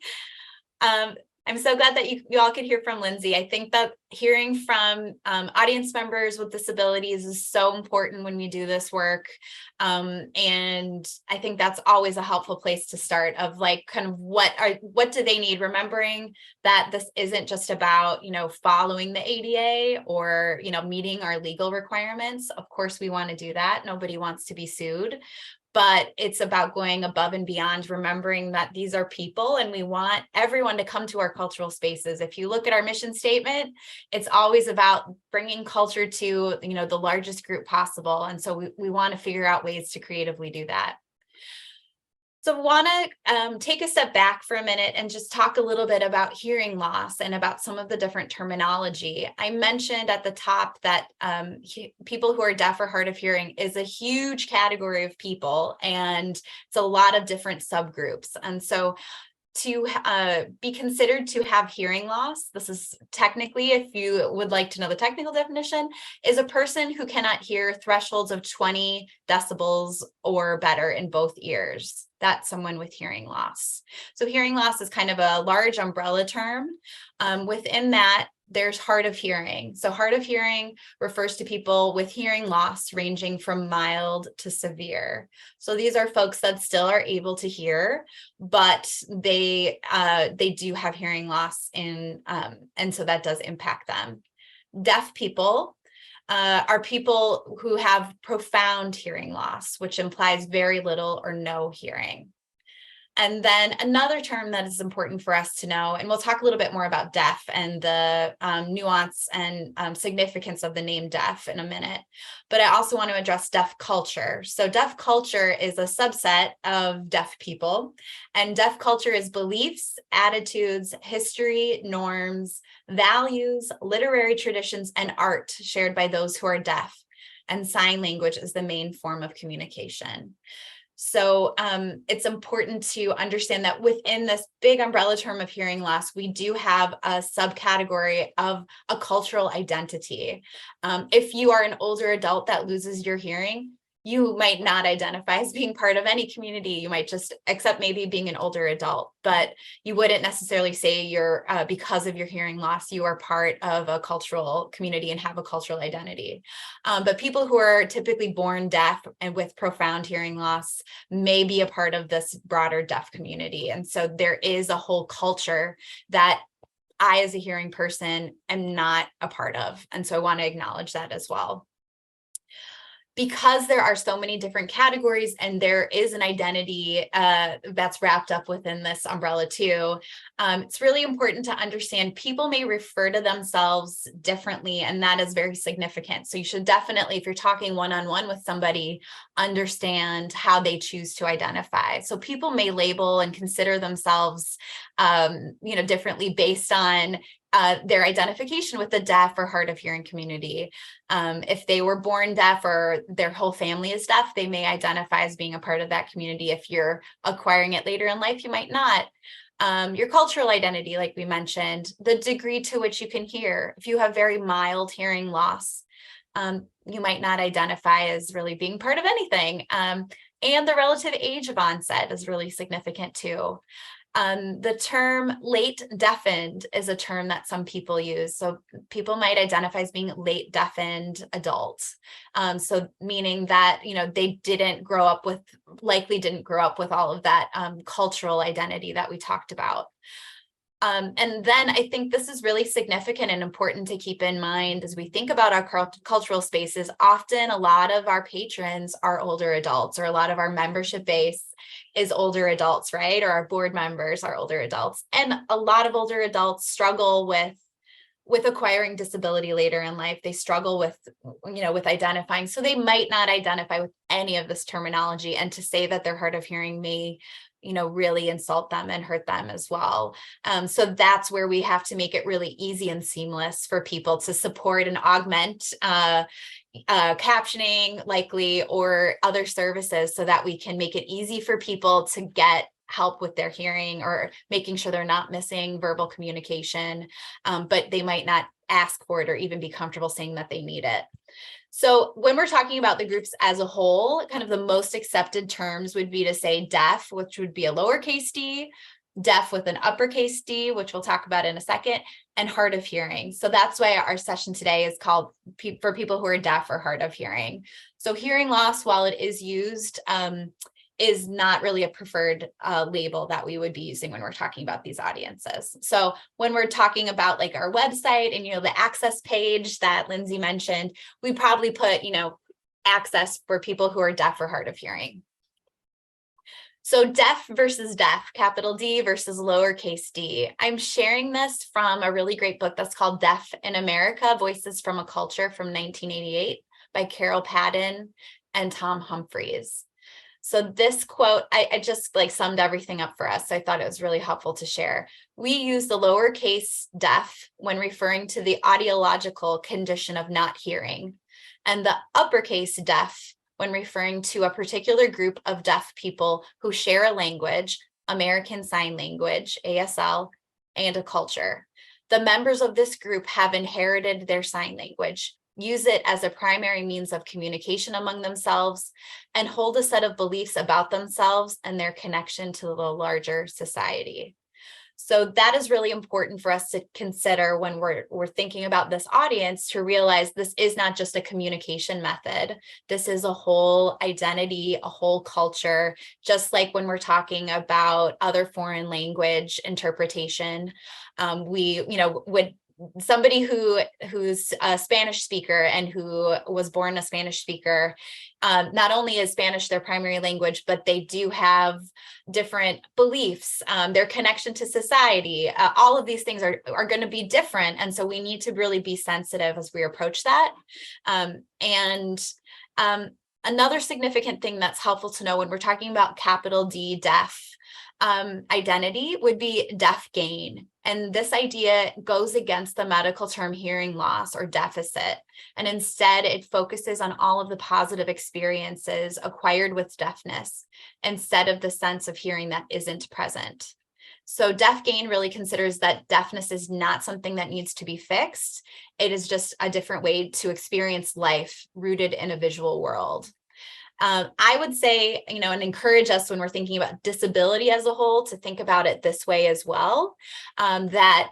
I'm so glad that you all could hear from Lindsay. I think that hearing from audience members with disabilities is so important when we do this work. And I think that's always a helpful place to start, of like, kind of what do they need? Remembering that this isn't just about, you know, following the ADA or, you know, meeting our legal requirements. Of course, we want to do that. Nobody wants to be sued. but it's about going above and beyond, remembering that these are people and we want everyone to come to our cultural spaces. If you look at our mission statement, it's always about bringing culture to, the largest group possible. And so we want to figure out ways to creatively do that. So I want to take a step back for a minute and just talk a little bit about hearing loss and about some of the different terminology. I mentioned at the top that people who are deaf or hard of hearing is a huge category of people, and it's a lot of different subgroups. And so to be considered to have hearing loss, this is technically, if you would like to know the technical definition, is a person who cannot hear thresholds of 20 decibels or better in both ears. That's someone with hearing loss. So hearing loss is kind of a large umbrella term. Within that, there's hard of hearing. So hard of hearing refers to people with hearing loss ranging from mild to severe. So these are folks that still are able to hear, but they do have hearing loss and so that does impact them. Deaf people are people who have profound hearing loss, which implies very little or no hearing. And then another term that is important for us to know, and we'll talk a little bit more about deaf and the nuance and significance of the name deaf in a minute, but I also want to address deaf culture. So deaf culture is a subset of deaf people, and deaf culture is beliefs, attitudes, history, norms, values, literary traditions, and art shared by those who are deaf, and sign language is the main form of communication. So it's important to understand that within this big umbrella term of hearing loss, we do have a subcategory of a cultural identity. If you are an older adult that loses your hearing, you might not identify as being part of any community. You might just accept maybe being an older adult, but you wouldn't necessarily say you're, because of your hearing loss, you are part of a cultural community and have a cultural identity. But people who are typically born deaf and with profound hearing loss may be a part of this broader deaf community. And so there is a whole culture that I, as a hearing person, am not a part of. And so I want to acknowledge that as well. Because there are so many different categories and there is an identity that's wrapped up within this umbrella too, it's really important to understand people may refer to themselves differently, and that is very significant. So you should definitely, if you're talking one-on-one with somebody, understand how they choose to identify. So people may label and consider themselves differently based on their identification with the deaf or hard of hearing community. If they were born deaf or their whole family is deaf, they may identify as being a part of that community. If you're acquiring it later in life, you might not. Your cultural identity, like we mentioned, the degree to which you can hear. If you have very mild hearing loss, you might not identify as really being part of anything. And the relative age of onset is really significant too. The term late deafened is a term that some people use. So people might identify as being late deafened adults. So meaning that, they likely didn't grow up with all of that cultural identity that we talked about. And then I think this is really significant and important to keep in mind as we think about our cultural spaces. Often a lot of our patrons are older adults, or a lot of our membership base is older adults, right? Or our board members are older adults. And a lot of older adults struggle with acquiring disability later in life. They struggle with identifying. So they might not identify with any of this terminology. And to say that they're hard of hearing may really insult them and hurt them as well. So that's where we have to make it really easy and seamless for people to support and augment captioning likely or other services so that we can make it easy for people to get help with their hearing, or making sure they're not missing verbal communication, but they might not ask for it or even be comfortable saying that they need it. So when we're talking about the groups as a whole, kind of the most accepted terms would be to say deaf, which would be a lowercase d, deaf with an uppercase D, which we'll talk about in a second, and hard of hearing. So that's why our session today is called for people who are deaf or hard of hearing. So hearing loss, while it is used, is not really a preferred label that we would be using when we're talking about these audiences. So when we're talking about like our website and, the access page that Lindsay mentioned, we probably put, access for people who are deaf or hard of hearing. So deaf versus deaf, capital D versus lowercase d. I'm sharing this from a really great book that's called Deaf in America, Voices from a Culture from 1988 by Carol Padden and Tom Humphreys. So this quote, I just like summed everything up for us. So I thought it was really helpful to share. We use the lowercase deaf when referring to the audiological condition of not hearing, and the uppercase deaf when referring to a particular group of deaf people who share a language, American Sign Language, ASL, and a culture. The members of this group have inherited their sign language, use it as a primary means of communication among themselves, and hold a set of beliefs about themselves and their connection to the larger society. So that is really important for us to consider when we're thinking about this audience, to realize this is not just a communication method. This is a whole identity, a whole culture, just like when we're talking about other foreign language interpretation. Somebody who's a Spanish speaker and who was born a Spanish speaker, not only is Spanish their primary language, but they do have different beliefs, their connection to society. All of these things are going to be different. And so we need to really be sensitive as we approach that. Another significant thing that's helpful to know when we're talking about capital D deaf identity would be deaf gain. And this idea goes against the medical term hearing loss or deficit. And instead, it focuses on all of the positive experiences acquired with deafness instead of the sense of hearing that isn't present. So deaf gain really considers that deafness is not something that needs to be fixed. It is just a different way to experience life rooted in a visual world. I would say, and encourage us when we're thinking about disability as a whole to think about it this way as well. That,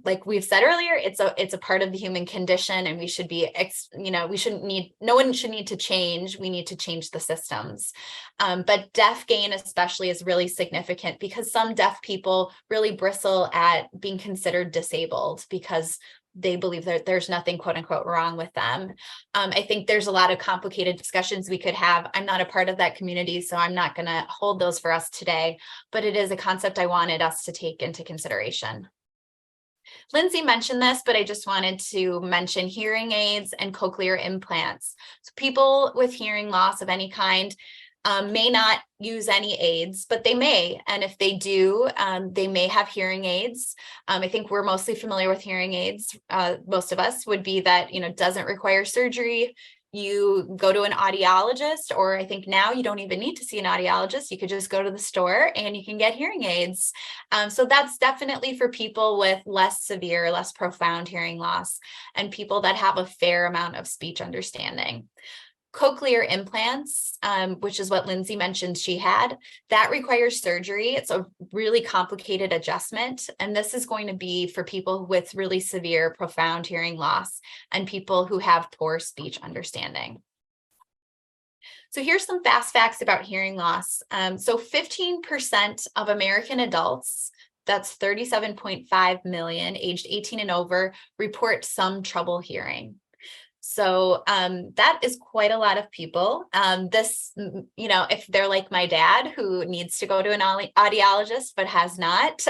like we've said earlier, it's a part of the human condition, and we should be, no one should need to change. We need to change the systems. But deaf gain especially is really significant because some deaf people really bristle at being considered disabled because they believe that there's nothing quote unquote wrong with them. I think there's a lot of complicated discussions we could have. I'm not a part of that community, so I'm not going to hold those for us today, but it is a concept I wanted us to take into consideration. Lindsay mentioned this, but I just wanted to mention hearing aids and cochlear implants. So people with hearing loss of any kind may not use any aids, but they may. And if they do, they may have hearing aids. I think we're mostly familiar with hearing aids. Most of us would be that, doesn't require surgery. You go to an audiologist, or I think now you don't even need to see an audiologist. You could just go to the store and you can get hearing aids. So that's definitely for people with less severe, less profound hearing loss and people that have a fair amount of speech understanding. Cochlear implants, which is what Lindsay mentioned she had, that requires surgery. It's a really complicated adjustment. And this is going to be for people with really severe, profound hearing loss and people who have poor speech understanding. So here's some fast facts about hearing loss. So 15% of American adults, that's 37.5 million, aged 18 and over, report some trouble hearing. So that is quite a lot of people. If they're like my dad who needs to go to an audiologist but has not,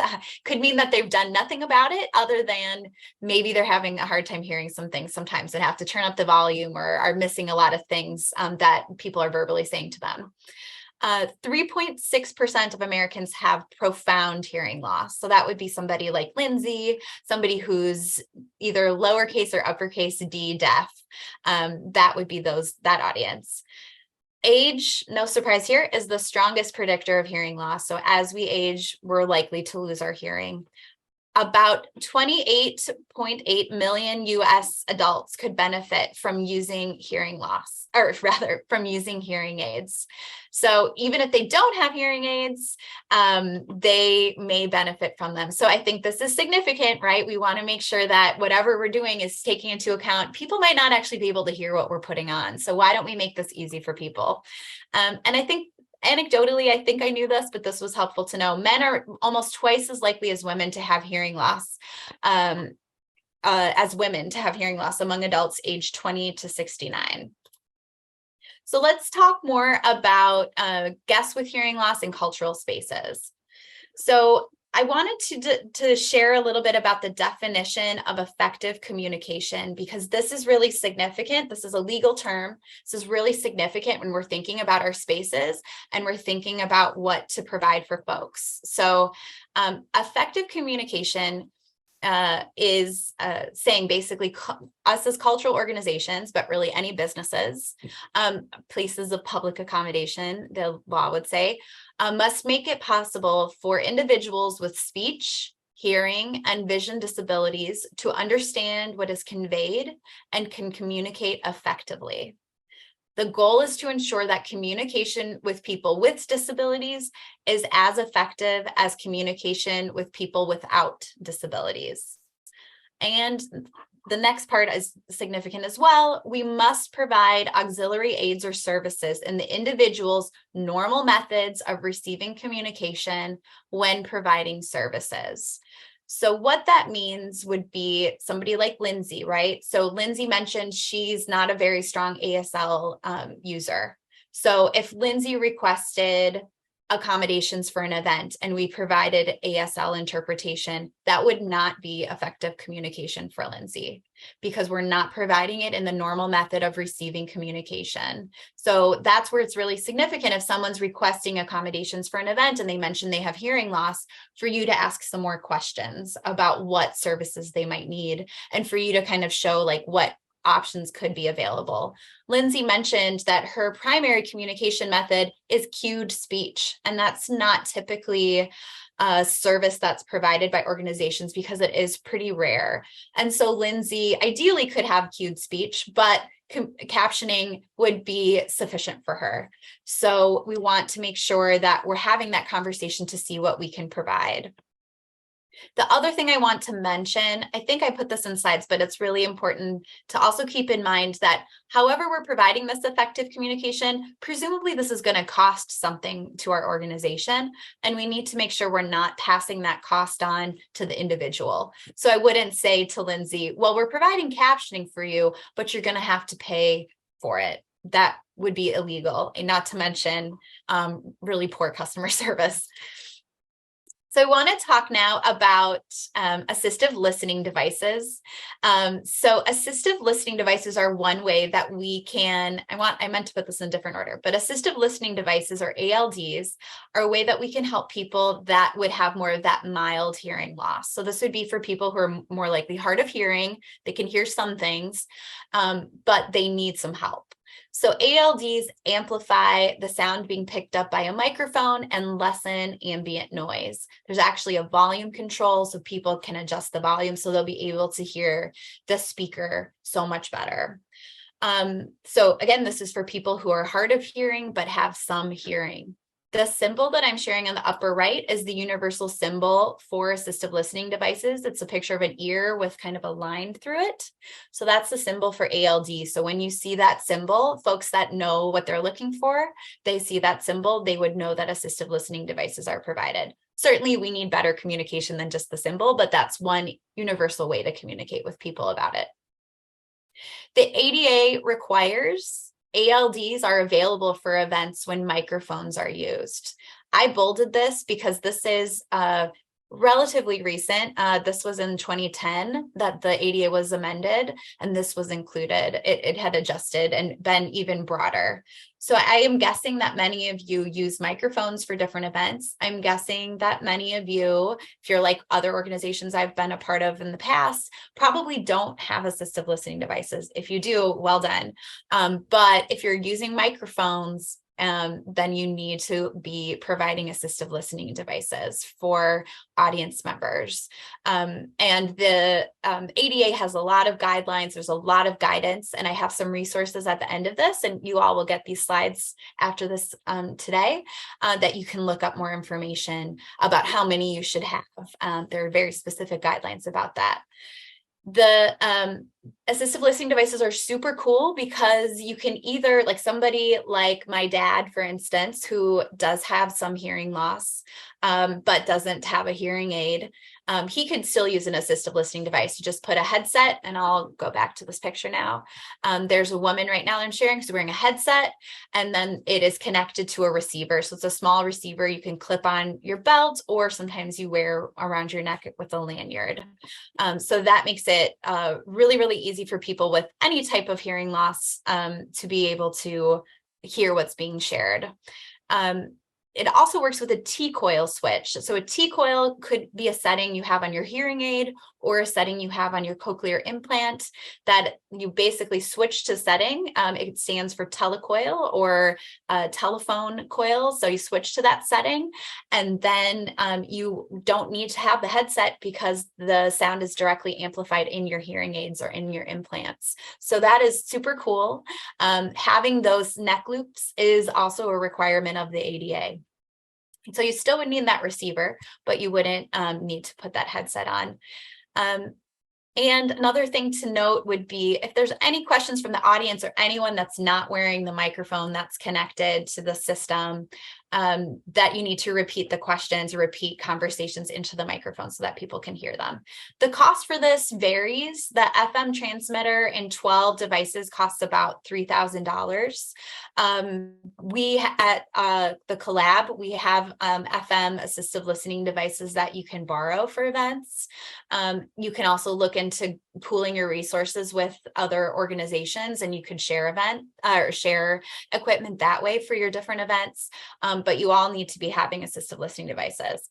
could mean that they've done nothing about it other than maybe they're having a hard time hearing some things sometimes and have to turn up the volume or are missing a lot of things that people are verbally saying to them. 3.6% of Americans have profound hearing loss. So that would be somebody like Lindsay, somebody who's either lowercase or uppercase D deaf. That would be that audience. Age, no surprise here, is the strongest predictor of hearing loss. So as we age, we're likely to lose our hearing. About 28.8 million US adults could benefit from using hearing loss, or rather from using hearing aids. So even if they don't have hearing aids, they may benefit from them. So I think this is significant, right? We want to make sure that whatever we're doing is taking into account, people might not actually be able to hear what we're putting on. So why don't we make this easy for people? And I think anecdotally, I think I knew this, but this was helpful to know. Men are almost twice as likely as women to have hearing loss, among adults aged 20 to 69. So let's talk more about guests with hearing loss in cultural spaces. So I wanted to share a little bit about the definition of effective communication, because this is really significant. This is a legal term. This is really significant when we're thinking about our spaces and we're thinking about what to provide for folks. So effective communication is saying basically us as cultural organizations, but really any businesses, places of public accommodation, the law would say, must make it possible for individuals with speech, hearing, and vision disabilities to understand what is conveyed and can communicate effectively. The goal is to ensure that communication with people with disabilities is as effective as communication with people without disabilities. And the next part is significant as well. We must provide auxiliary aids or services in the individual's normal methods of receiving communication when providing services. So what that means would be somebody like Lindsay, right? So Lindsay mentioned she's not a very strong ASL user. So if Lindsay requested accommodations for an event and we provided ASL interpretation, that would not be effective communication for Lindsay, because we're not providing it in the normal method of receiving communication. So that's where it's really significant if someone's requesting accommodations for an event and they mention they have hearing loss, for you to ask some more questions about what services they might need, and for you to kind of show like what options could be available. Lindsay mentioned that her primary communication method is cued speech, and that's not typically a service that's provided by organizations because it is pretty rare. And so Lindsay ideally could have cued speech, but captioning would be sufficient for her. So we want to make sure that we're having that conversation to see what we can provide. The other thing I want to mention, I think I put this in slides, but it's really important to also keep in mind that however we're providing this effective communication, presumably this is going to cost something to our organization, and we need to make sure we're not passing that cost on to the individual. So I wouldn't say to Lindsay, well, we're providing captioning for you, but you're going to have to pay for it. That would be illegal, and not to mention really poor customer service. So I want to talk now about assistive listening devices. So assistive listening devices are one way that we can, I meant to put this in a different order, but assistive listening devices, or ALDs, are a way that we can help people that would have more of that mild hearing loss. So this would be for people who are more likely hard of hearing. They can hear some things, but they need some help. So ALDs amplify the sound being picked up by a microphone and lessen ambient noise. There's actually a volume control, so people can adjust the volume so they'll be able to hear the speaker so much better. So again, this is for people who are hard of hearing but have some hearing. The symbol that I'm sharing on the upper right is the universal symbol for assistive listening devices. It's a picture of an ear with kind of a line through it. So that's the symbol for ALD. So when you see that symbol, folks that know what they're looking for, they see that symbol, they would know that assistive listening devices are provided. Certainly, we need better communication than just the symbol, but that's one universal way to communicate with people about it. The ADA requires ALDs are available for events when microphones are used. I bolded this because this is relatively recent. This was in 2010 that the ADA was amended, and this was included. It had adjusted and been even broader. So I am guessing that many of you use microphones for different events. I'm guessing that many of you, if you're like other organizations I've been a part of in the past, probably don't have assistive listening devices. If you do, well done. But if you're using microphones, then you need to be providing assistive listening devices for audience members. And the ADA has a lot of guidelines. There's a lot of guidance, and I have some resources at the end of this, and you all will get these slides after this today that you can look up more information about how many you should have. There are very specific guidelines about that. The assistive listening devices are super cool because you can either, like somebody like my dad, for instance, who does have some hearing loss, but doesn't have a hearing aid, he could still use an assistive listening device. You just put a headset, and I'll go back to this picture now. There's a woman right now that I'm sharing who's wearing a headset, and then it is connected to a receiver. So it's a small receiver you can clip on your belt, or sometimes you wear around your neck with a lanyard. So that makes it really, really easy for people with any type of hearing loss to be able to hear what's being shared. It also works with a T-coil switch. So a T-coil could be a setting you have on your hearing aid or a setting you have on your cochlear implant that you basically switch to setting. It stands for telecoil or telephone coil. So you switch to that setting, and then you don't need to have the headset because the sound is directly amplified in your hearing aids or in your implants. So that is super cool. Having those neck loops is also a requirement of the ADA. So you still would need that receiver, but you wouldn't need to put that headset on. And another thing to note would be if there's any questions from the audience or anyone that's not wearing the microphone that's connected to the system, that you need to repeat the questions or repeat conversations into the microphone so that people can hear them. The cost for this varies. The FM transmitter in 12 devices costs about $3,000. We at the collab, we have FM assistive listening devices that you can borrow for events. You can also look into pooling your resources with other organizations, and you could share share equipment that way for your different events. But you all need to be having assistive listening devices.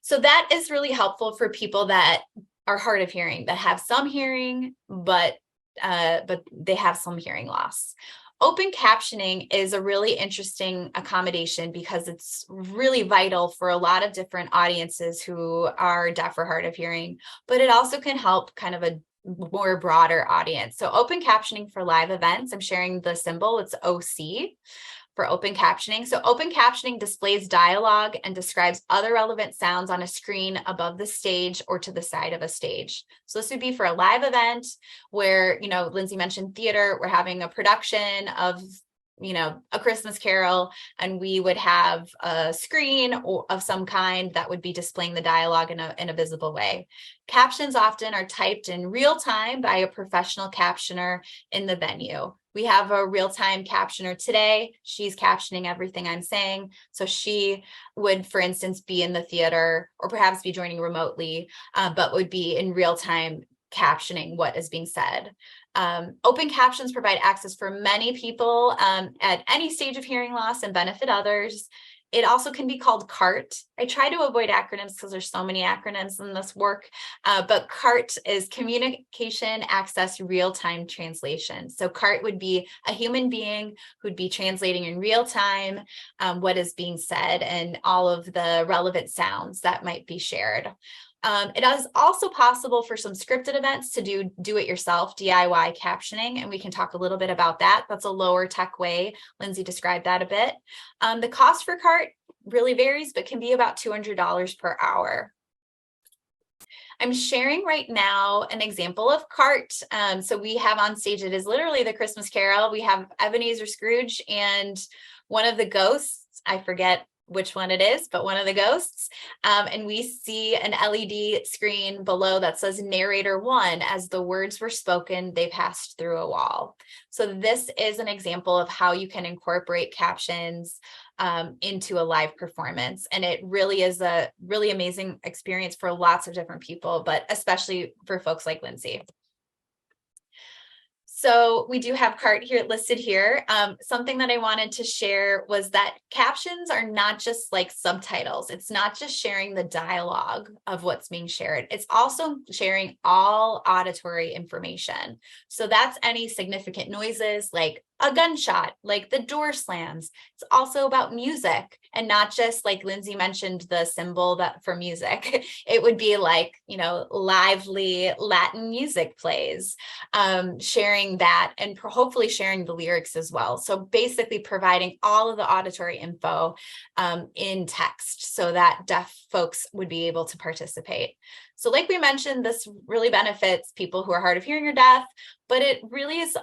So that is really helpful for people that are hard of hearing, that have some hearing, but they have some hearing loss. Open captioning is a really interesting accommodation because it's really vital for a lot of different audiences who are deaf or hard of hearing, but it also can help kind of a more broader audience. So open captioning for live events, I'm sharing the symbol, it's OC for open captioning. So open captioning displays dialogue and describes other relevant sounds on a screen above the stage or to the side of a stage. So this would be for a live event where, Lindsay mentioned theater, we're having a production of A Christmas Carol, and we would have a screen of some kind that would be displaying the dialogue in a visible way. Captions often are typed in real time by a professional captioner in the venue. We have a real-time captioner today. She's captioning everything I'm saying. So she would, for instance, be in the theater or perhaps be joining remotely, but would be in real-time captioning what is being said. Open captions provide access for many people at any stage of hearing loss and benefit others. It also can be called CART. I try to avoid acronyms because there's so many acronyms in this work, but CART is Communication Access Real-Time Translation. So CART would be a human being who'd be translating in real time what is being said and all of the relevant sounds that might be shared. It is also possible for some scripted events to do it yourself, DIY captioning, and we can talk a little bit about that. That's a lower tech way. Lindsay described that a bit. The cost for CART really varies, but can be about $200 per hour. I'm sharing right now an example of CART. So we have on stage, it is literally the Christmas Carol. We have Ebenezer Scrooge and one of the ghosts, I forget which one it is, but one of the ghosts. And we see an LED screen below that says narrator 1. As the words were spoken, they passed through a wall. So this is an example of how you can incorporate captions into a live performance. And it really is a really amazing experience for lots of different people, but especially for folks like Lindsay. So we do have CART here listed here. Something that I wanted to share was that captions are not just like subtitles. It's not just sharing the dialogue of what's being shared. It's also sharing all auditory information. So that's any significant noises like a gunshot, like the door slams. It's also about music, and not just like Lindsay mentioned the symbol that for music. It would be like, lively Latin music plays, sharing that and hopefully sharing the lyrics as well. So basically providing all of the auditory info in text so that deaf folks would be able to participate. So like we mentioned, this really benefits people who are hard of hearing or deaf, but it really is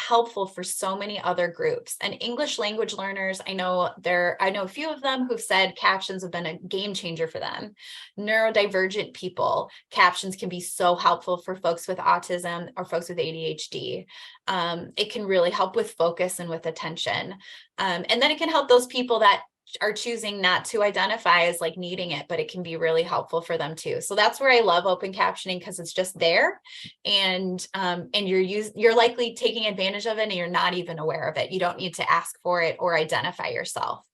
helpful for so many other groups. And English language learners, I know a few of them who've said captions have been a game changer for them. Neurodivergent people, captions can be so helpful for folks with autism or folks with ADHD. It can really help with focus and with attention. And then it can help those people that are choosing not to identify as like needing it, but it can be really helpful for them too. So that's where I love open captioning, because it's just there, and you're likely taking advantage of it and you're not even aware of it. You don't need to ask for it or identify yourself.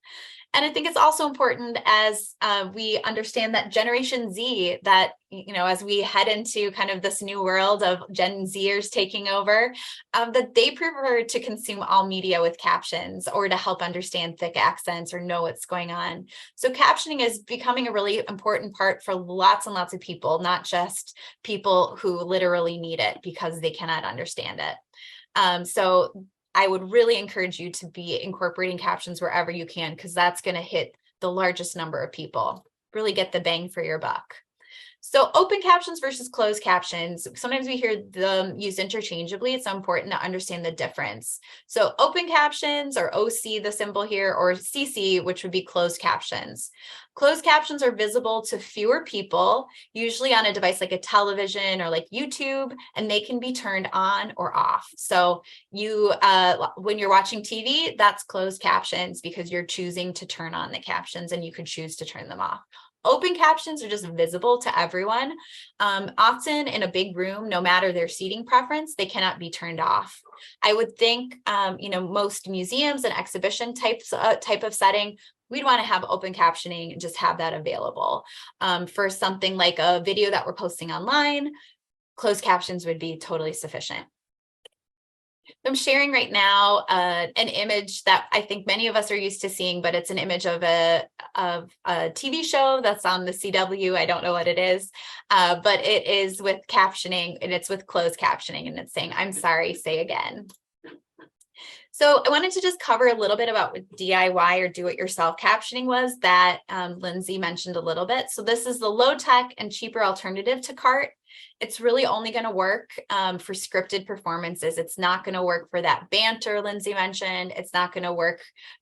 And I think it's also important as we understand that Generation Z, that, as we head into kind of this new world of Gen Zers taking over, that they prefer to consume all media with captions or to help understand thick accents or know what's going on. So captioning is becoming a really important part for lots and lots of people, not just people who literally need it because they cannot understand it. So I would really encourage you to be incorporating captions wherever you can, because that's going to hit the largest number of people, really get the bang for your buck. So open captions versus closed captions, sometimes we hear them used interchangeably. It's important to understand the difference. So open captions, or OC, the symbol here, or CC, which would be closed captions. Closed captions are visible to fewer people, usually on a device like a television or like YouTube, and they can be turned on or off. So when you're watching TV, that's closed captions because you're choosing to turn on the captions, and you could choose to turn them off. Open captions are just visible to everyone. Often in a big room, no matter their seating preference, they cannot be turned off. I would think, most museums and exhibition type of setting, we'd want to have open captioning and just have that available. For something like a video that we're posting online, closed captions would be totally sufficient. I'm sharing right now an image that I think many of us are used to seeing, but it's an image of a TV show that's on the CW. I don't know what it is, but it is with captioning, and it's with closed captioning, and it's saying, "I'm sorry, say again." So I wanted to just cover a little bit about what DIY or do-it-yourself captioning was that Lindsay mentioned a little bit. So this is the low-tech and cheaper alternative to CART. It's really only going to work for scripted performances. It's not going to work for that banter Lindsay mentioned. It's not going to work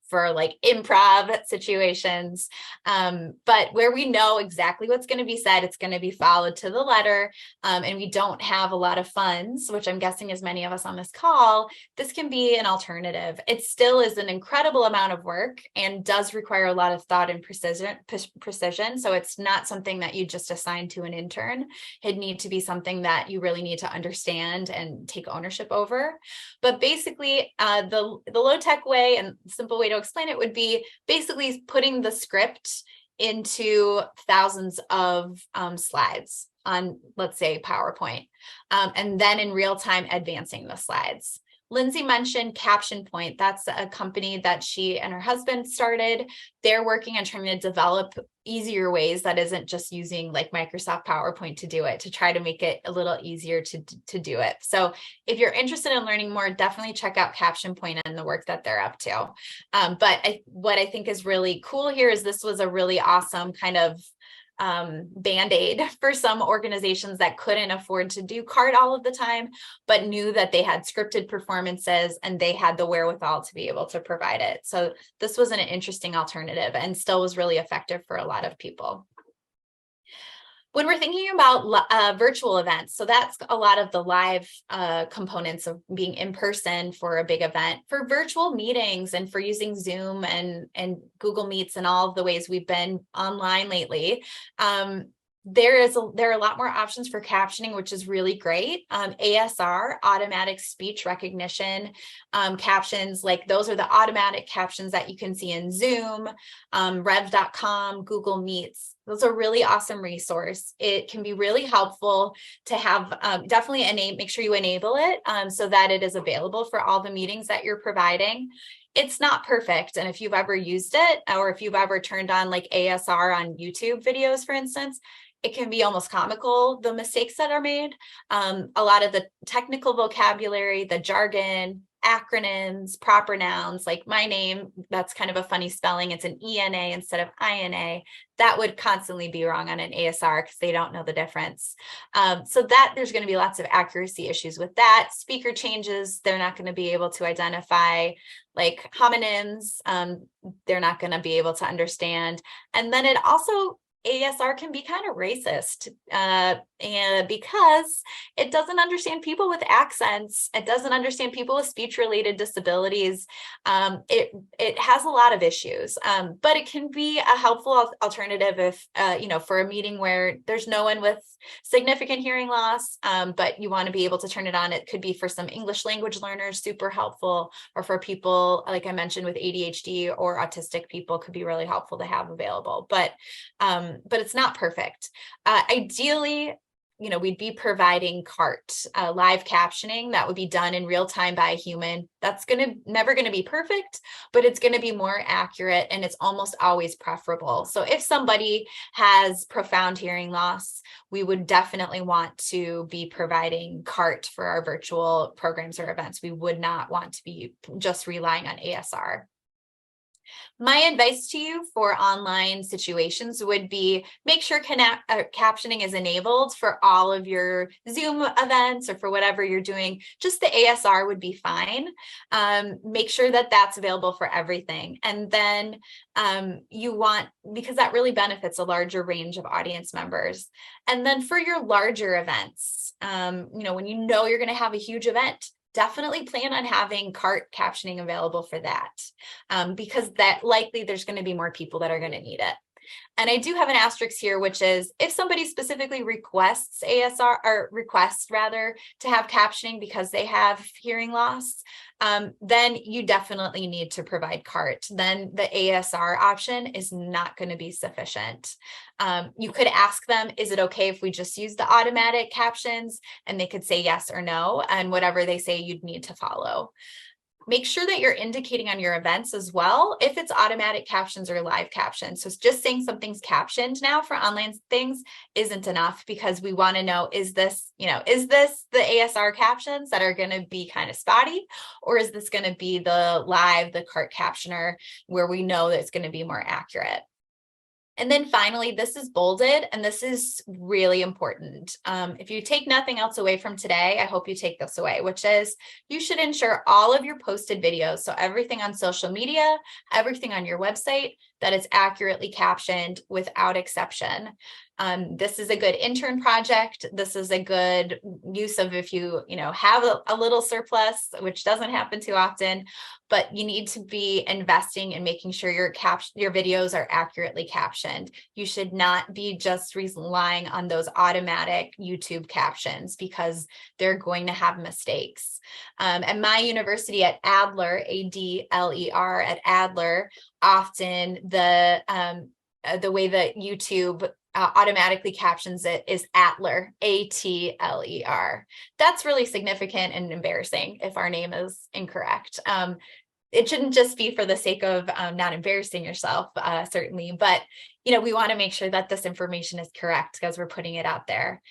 for like improv situations. But where we know exactly what's going to be said, it's going to be followed to the letter, and we don't have a lot of funds, which I'm guessing is many of us on this call, this can be an alternative. It still is an incredible amount of work and does require a lot of thought and precision. So it's not something that you just assign to an intern. It'd need to be something that you really need to understand and take ownership over. But basically, the low-tech way and simple way to explain it would be basically putting the script into thousands of slides on, let's say, PowerPoint, and then in real time advancing the slides. Lindsay mentioned Caption Point. That's a company that she and her husband started. They're working on trying to develop easier ways that isn't just using like Microsoft PowerPoint to do it, to try to make it a little easier to do it. So if you're interested in learning more, definitely check out Caption Point and the work that they're up to. But what I think is really cool here is this was a really awesome kind of band-aid for some organizations that couldn't afford to do CART all of the time, but knew that they had scripted performances and they had the wherewithal to be able to provide it. So this was an interesting alternative and still was really effective for a lot of people. When we're thinking about virtual events, so that's a lot of the live components of being in person for a big event. For virtual meetings and for using Zoom and Google Meets and all of the ways we've been online lately, there are a lot more options for captioning, which is really great. ASR, automatic speech recognition captions, like those are the automatic captions that you can see in Zoom, rev.com, Google Meets. Those are a really awesome resource. It can be really helpful to have, definitely make sure you enable it so that it is available for all the meetings that you're providing. It's not perfect. And if you've ever used it, or if you've ever turned on like ASR on YouTube videos, for instance, it can be almost comical, the mistakes that are made. A lot of the technical vocabulary, the jargon, acronyms, proper nouns, like my name, that's kind of a funny spelling. It's an ENA instead of INA. That would constantly be wrong on an ASR because they don't know the difference. So that there's going to be lots of accuracy issues with that. Speaker changes, they're not going to be able to identify like homonyms. They're not going to be able to understand. And then it also, ASR can be kind of racist and because it doesn't understand people with accents. It doesn't understand people with speech-related disabilities. It has a lot of issues, but it can be a helpful alternative if, for a meeting where there's no one with significant hearing loss, but you want to be able to turn it on. It could be for some English language learners, super helpful, or for people, like I mentioned, with ADHD or autistic people, could be really helpful to have available. But it's not perfect. Ideally, we'd be providing CART, live captioning that would be done in real time by a human. That's never going to be perfect, but it's going to be more accurate, and it's almost always preferable. So if somebody has profound hearing loss, we would definitely want to be providing CART for our virtual programs or events. We would not want to be just relying on ASR. My advice to you for online situations would be make sure captioning is enabled for all of your Zoom events or for whatever you're doing. Just the ASR would be fine. Make sure that that's available for everything. And then because that really benefits a larger range of audience members. And then for your larger events, when you're going to have a huge event, definitely plan on having CART captioning available for that, because that likely there's going to be more people that are going to need it. And I do have an asterisk here, which is if somebody specifically requests ASR or requests rather to have captioning because they have hearing loss, then you definitely need to provide CART. Then the ASR option is not going to be sufficient. You could ask them, is it okay if we just use the automatic captions? And they could say yes or no, and whatever they say, you'd need to follow. Make sure that you're indicating on your events as well if it's automatic captions or live captions. So just saying something's captioned now for online things isn't enough, because we want to know, is this the ASR captions that are going to be kind of spotty, or is this going to be the CART captioner where we know that it's going to be more accurate? And then finally, this is bolded, and this is really important. If you take nothing else away from today, I hope you take this away, which is you should ensure all of your posted videos, so everything on social media, everything on your website, that is accurately captioned without exception. This is a good intern project. This is a good use of if you have a little surplus, which doesn't happen too often, but you need to be investing in making sure your videos are accurately captioned. You should not be just relying on those automatic YouTube captions, because they're going to have mistakes. At my university at Adler, ADLER at Adler, often the way that YouTube automatically captions it is Atler, ATLER. That's really significant and embarrassing if our name is incorrect. It shouldn't just be for the sake of not embarrassing yourself, certainly, but we want to make sure that this information is correct because we're putting it out there.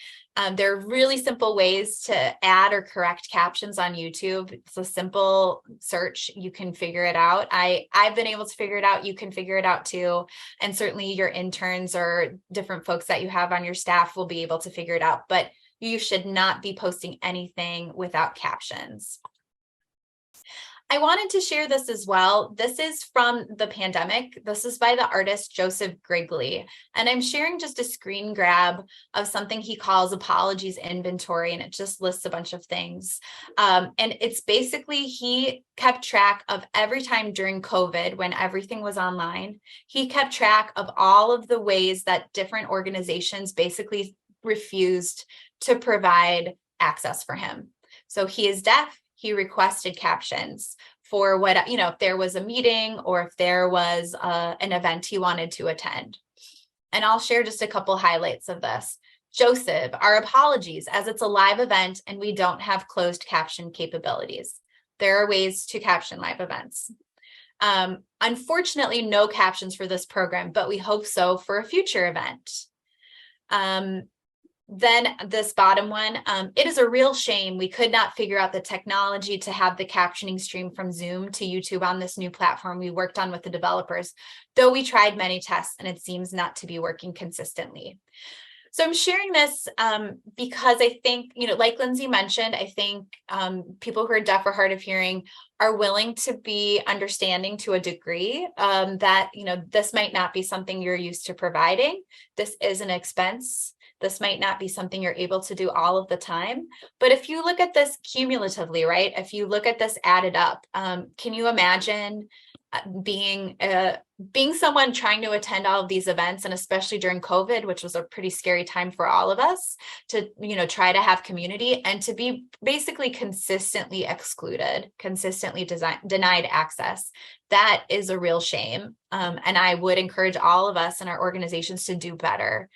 There are really simple ways to add or correct captions on YouTube. It's a simple search. You can figure it out. I've been able to figure it out. You can figure it out too. And certainly your interns or different folks that you have on your staff will be able to figure it out. But you should not be posting anything without captions. I wanted to share this as well. This is from the pandemic. This is by the artist Joseph Grigley. And I'm sharing just a screen grab of something he calls Apologies Inventory. And it just lists a bunch of things. And it's basically, he kept track of every time during COVID when everything was online. He kept track of all of the ways that different organizations basically refused to provide access for him. So he is deaf. He requested captions for what, if there was a meeting or if there was an event he wanted to attend. And I'll share just a couple highlights of this. Joseph, our apologies, as it's a live event and we don't have closed caption capabilities. There are ways to caption live events. Unfortunately, no captions for this program, but we hope so for a future event. Then this bottom one, it is a real shame we could not figure out the technology to have the captioning stream from Zoom to YouTube on this new platform we worked on with the developers, though we tried many tests and it seems not to be working consistently. So I'm sharing this because I think, like Lindsay mentioned, I think people who are deaf or hard of hearing are willing to be understanding to a degree that, this might not be something you're used to providing. This is an expense. This might not be something you're able to do all of the time. But if you look at this cumulatively, right, if you look at this added up, can you imagine being someone trying to attend all of these events, and especially during COVID, which was a pretty scary time for all of us, to try to have community and to be basically consistently excluded, consistently denied access? That is a real shame. And I would encourage all of us in our organizations to do better.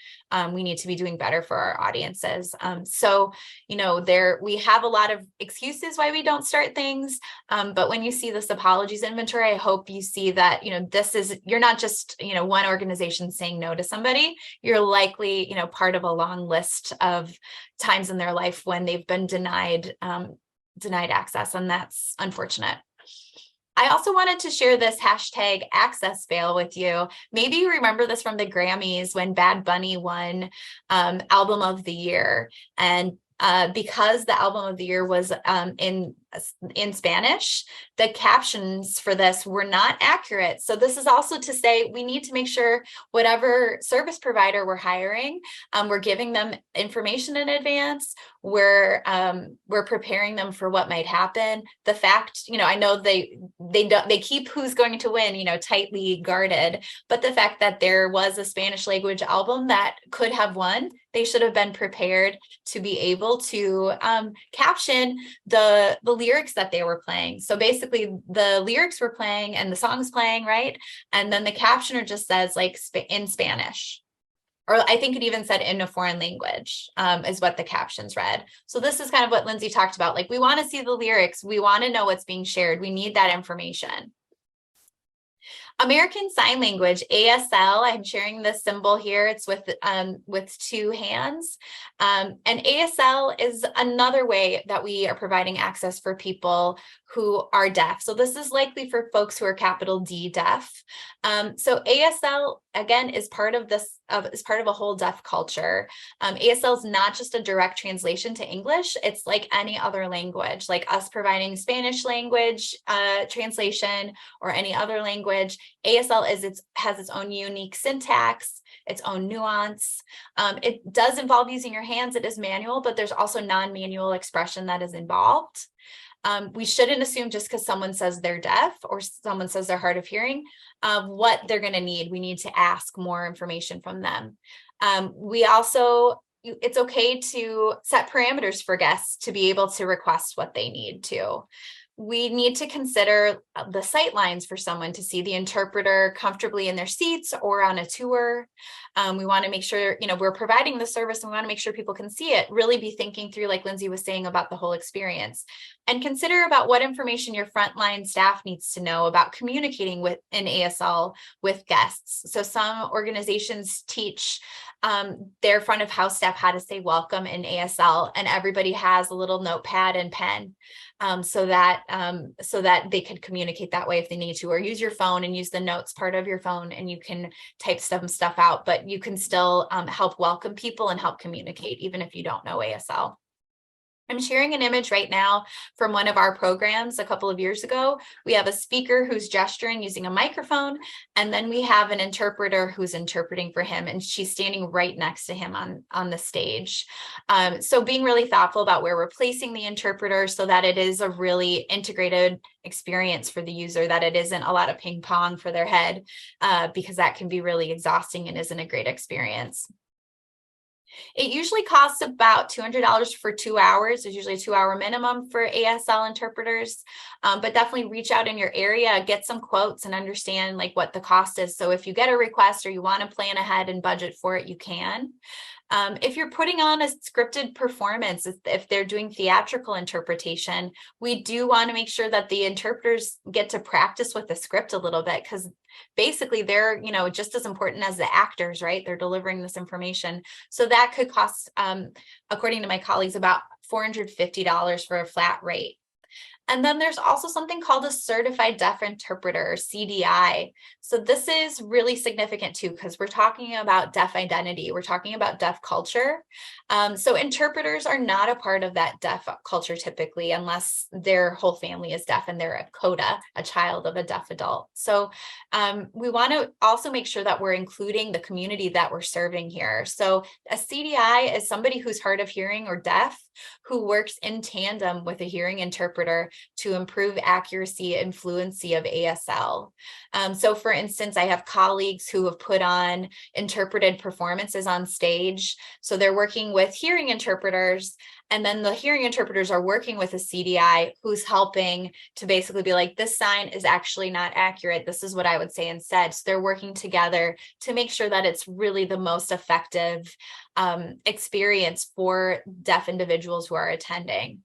We need to be doing better for our audiences. So we have a lot of excuses why we don't start things. But when you see this apologies inventory, I hope you see that, you're not just, one organization saying no to somebody. You're likely, part of a long list of times in their life when they've been denied access, and that's unfortunate. I also wanted to share this hashtag access fail with you. Maybe you remember this from the Grammys when Bad Bunny won Album of the Year. And because the Album of the Year was in Spanish, the captions for this were not accurate. So this is also to say we need to make sure whatever service provider we're hiring, we're giving them information in advance. We're preparing them for what might happen. The fact, I know they keep who's going to win, tightly guarded, but the fact that there was a Spanish language album that could have won, they should have been prepared to be able to caption the lyrics that they were playing. So basically the lyrics were playing and the song's playing, right? And then the captioner just says like in Spanish, or I think it even said in a foreign language is what the captions read. So this is kind of what Lindsay talked about. Like, we want to see the lyrics. We want to know what's being shared. We need that information. American Sign Language, ASL, I'm sharing this symbol here. It's with two hands. And ASL is another way that we are providing access for people who are deaf. So this is likely for folks who are capital D deaf. So ASL, again, is part of a whole deaf culture. ASL is not just a direct translation to English. It's like any other language, like us providing Spanish language translation or any other language. ASL has its own unique syntax, its own nuance. It does involve using your hands. It is manual, but there's also non-manual expression that is involved. We shouldn't assume just because someone says they're deaf or someone says they're hard of hearing, what they're going to need. We need to ask more information from them. It's okay to set parameters for guests to be able to request what they need to. We need to consider the sight lines for someone to see the interpreter comfortably in their seats or on a tour. We want to make sure, we're providing the service and we want to make sure people can see it. Really be thinking through, like Lindsay was saying, about the whole experience, and consider about what information your frontline staff needs to know about communicating with an ASL with guests. So some organizations teach their front of house staff how to say welcome in ASL, and everybody has a little notepad and pen. So that they could communicate that way if they need to, or use your phone and use the notes part of your phone, and you can type some stuff out, but you can still help welcome people and help communicate even if you don't know ASL. I'm sharing an image right now from one of our programs a couple of years ago. We have a speaker who's gesturing using a microphone, and then we have an interpreter who's interpreting for him, and she's standing right next to him on the stage. So being really thoughtful about where we're placing the interpreter so that it is a really integrated experience for the user, that it isn't a lot of ping pong for their head, because that can be really exhausting and isn't a great experience. It usually costs about $200 for 2 hours. There's usually a 2-hour minimum for ASL interpreters, but definitely reach out in your area, get some quotes, and understand like what the cost is. So if you get a request or you want to plan ahead and budget for it, you can. If you're putting on a scripted performance, if they're doing theatrical interpretation, we do want to make sure that the interpreters get to practice with the script a little bit, because basically they're, just as important as the actors, right? They're delivering this information. So that could cost, according to my colleagues, about $450 for a flat rate. And then there's also something called a certified deaf interpreter, CDI. So this is really significant too, because we're talking about deaf identity. We're talking about deaf culture. So interpreters are not a part of that deaf culture typically, unless their whole family is deaf and they're a CODA, a child of a deaf adult. So we want to also make sure that we're including the community that we're serving here. So a CDI is somebody who's hard of hearing or deaf, who works in tandem with a hearing interpreter to improve accuracy and fluency of ASL. So for instance, I have colleagues who have put on interpreted performances on stage. So they're working with hearing interpreters, and then the hearing interpreters are working with a CDI who's helping to basically be like, this sign is actually not accurate. This is what I would say instead. So they're working together to make sure that it's really the most effective experience for deaf individuals who are attending.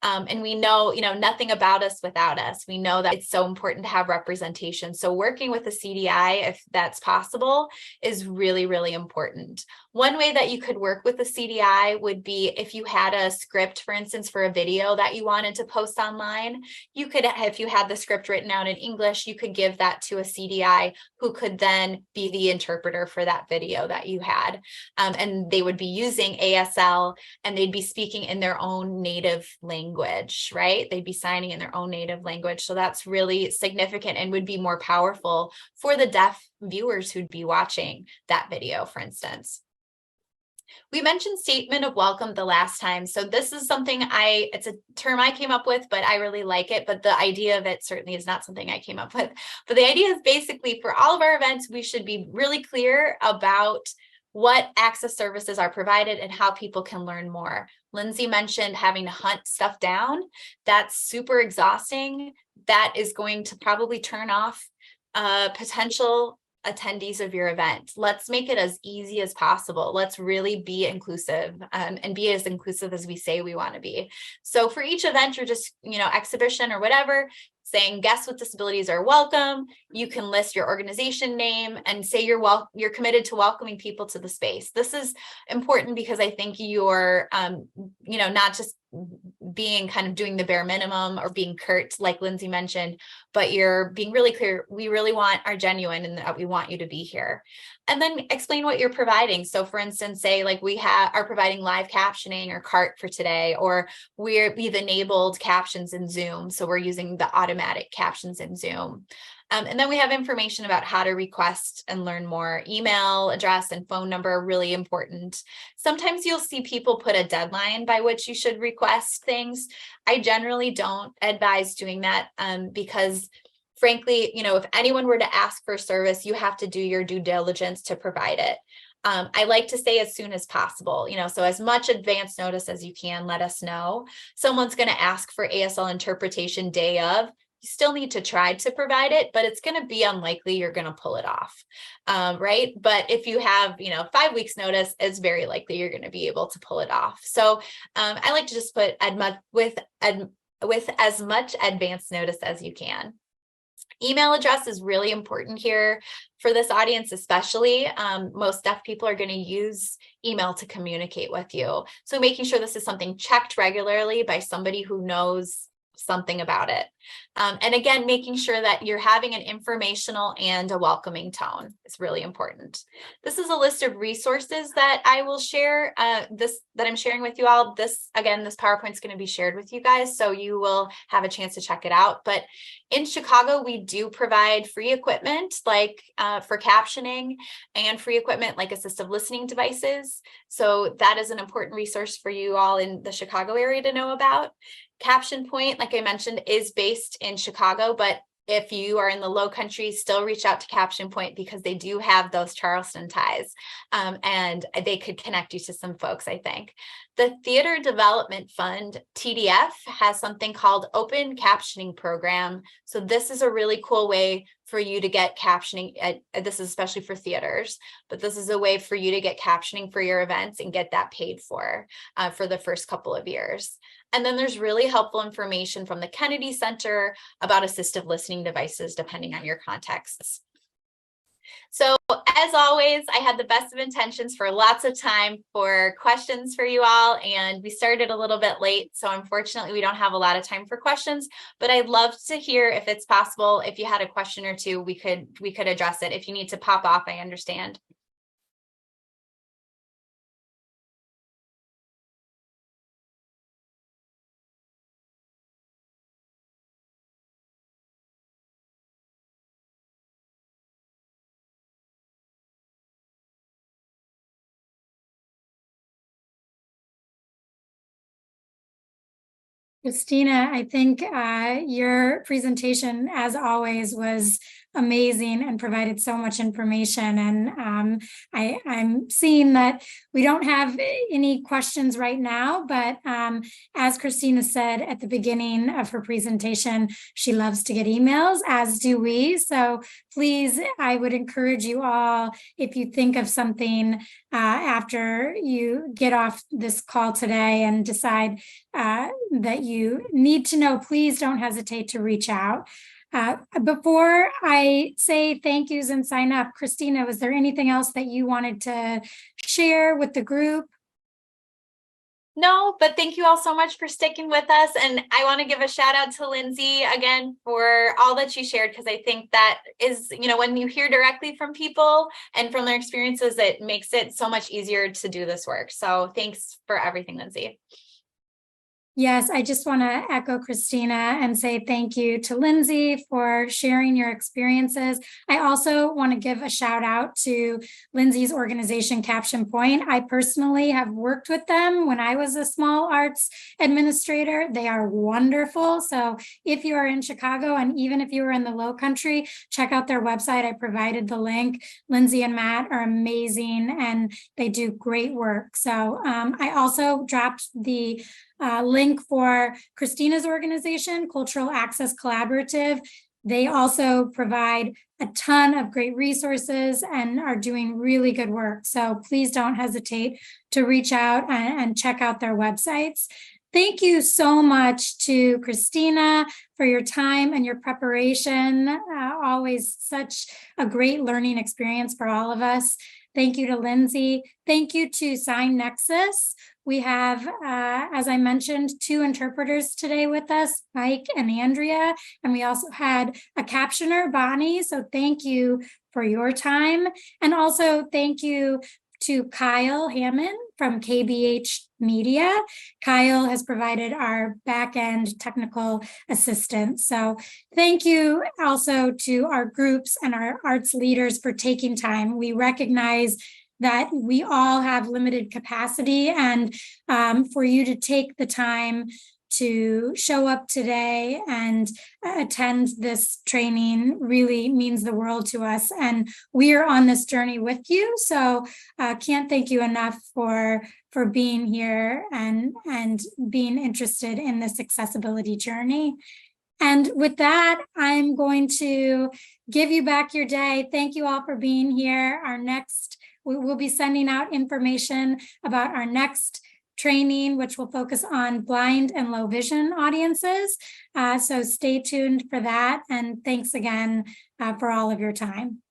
And we know, nothing about us without us. We know that it's so important to have representation. So working with a CDI, if that's possible, is really, really important. One way that you could work with a CDI would be if you had a script, for instance, for a video that you wanted to post online, you could, if you had the script written out in English, you could give that to a CDI who could then be the interpreter for that video that you had. And they would be using ASL, and they'd be speaking in their own native language, right? They'd be signing in their own native language. So that's really significant and would be more powerful for the deaf viewers who'd be watching that video, for instance. We mentioned statement of welcome the last time. So this is something it's a term I came up with, but I really like it. But the idea of it certainly is not something I came up with. But the idea is basically for all of our events, we should be really clear about what access services are provided and how people can learn more. Lindsay mentioned having to hunt stuff down. That's super exhausting. That is going to probably turn off potential attendees of your event. Let's make it as easy as possible. Let's really be inclusive and be as inclusive as we say we want to be. So for each event, you're just, exhibition or whatever, saying guests with disabilities are welcome. You can list your organization name and say you're committed to welcoming people to the space. This is important because I think you're, not just being kind of doing the bare minimum or being curt, like Lindsay mentioned, but you're being really clear. We really are genuine and that we want you to be here. And then explain what you're providing. So for instance, say like we are providing live captioning or CART for today, or we've enabled captions in Zoom. So we're using the automatic captions in Zoom. And then we have information about how to request and learn more. Email address and phone number are really important. Sometimes you'll see people put a deadline by which you should request things. I generally don't advise doing that because frankly, if anyone were to ask for service, you have to do your due diligence to provide it. I like to say as soon as possible, so as much advance notice as you can, let us know. Someone's going to ask for ASL interpretation day of. You still need to try to provide it, but it's going to be unlikely you're going to pull it off, right? But if you have, 5 weeks notice, it's very likely you're going to be able to pull it off. So I like to just put with as much advance notice as you can. Email address is really important here for this audience, especially. Most deaf people are going to use email to communicate with you. So making sure this is something checked regularly by somebody who knows something about it. And again, making sure that you're having an informational and a welcoming tone is really important. This is a list of resources that I will share, that I'm sharing with you all. This PowerPoint is going to be shared with you guys, so you will have a chance to check it out. But in Chicago, we do provide free equipment like for captioning and free equipment like assistive listening devices. So that is an important resource for you all in the Chicago area to know about. Caption Point, like I mentioned, is based in Chicago, but if you are in the Low Country, still reach out to Caption Point because they do have those Charleston ties, and they could connect you to some folks, I think. The Theater Development Fund, TDF, has something called Open Captioning Program. So this is a really cool way for you to get captioning. This is especially for theaters, but this is a way for you to get captioning for your events and get that paid for the first couple of years. And then there's really helpful information from the Kennedy Center about assistive listening devices, depending on your contexts. So as always, I had the best of intentions for lots of time for questions for you all, and we started a little bit late, so unfortunately we don't have a lot of time for questions, but I'd love to hear, if it's possible, if you had a question or two, we could address it. If you need to pop off, I understand. Christina, I think your presentation, as always, was amazing and provided so much information. And I'm seeing that we don't have any questions right now, but as Christina said at the beginning of her presentation, she loves to get emails, as do we. So please, I would encourage you all, if you think of something after you get off this call today and decide that you need to know, please don't hesitate to reach out. Before I say thank yous and sign up, Christina, was there anything else that you wanted to share with the group? No, but thank you all so much for sticking with us. And I want to give a shout out to Lindsay again for all that she shared, because I think that is, when you hear directly from people and from their experiences, it makes it so much easier to do this work. So thanks for everything, Lindsay. Yes, I just want to echo Christina and say thank you to Lindsay for sharing your experiences. I also want to give a shout out to Lindsay's organization, Caption Point. I personally have worked with them when I was a small arts administrator. They are wonderful. So if you are in Chicago, and even if you are in the Low Country, check out their website. I provided the link. Lindsay and Matt are amazing and they do great work. So I also dropped the link for Christina's organization, Cultural Access Collaborative. They also provide a ton of great resources and are doing really good work. So please don't hesitate to reach out and check out their websites. Thank you so much to Christina for your time and your preparation. Always such a great learning experience for all of us. Thank you to Lindsay. Thank you to Sign Nexus. We have, as I mentioned, 2 interpreters today with us, Mike and Andrea, and we also had a captioner, Bonnie. So thank you for your time. And also thank you to Kyle Hammond from KBH Media. Kyle has provided our back-end technical assistance. So thank you also to our groups and our arts leaders for taking time. We recognize that we all have limited capacity, and for you to take the time to show up today and attend this training really means the world to us. And we are on this journey with you. So can't thank you enough for being here and being interested in this accessibility journey. And with that, I'm going to give you back your day. Thank you all for being here. We will be sending out information about our next training, which will focus on blind and low vision audiences. So stay tuned for that. And thanks again for all of your time.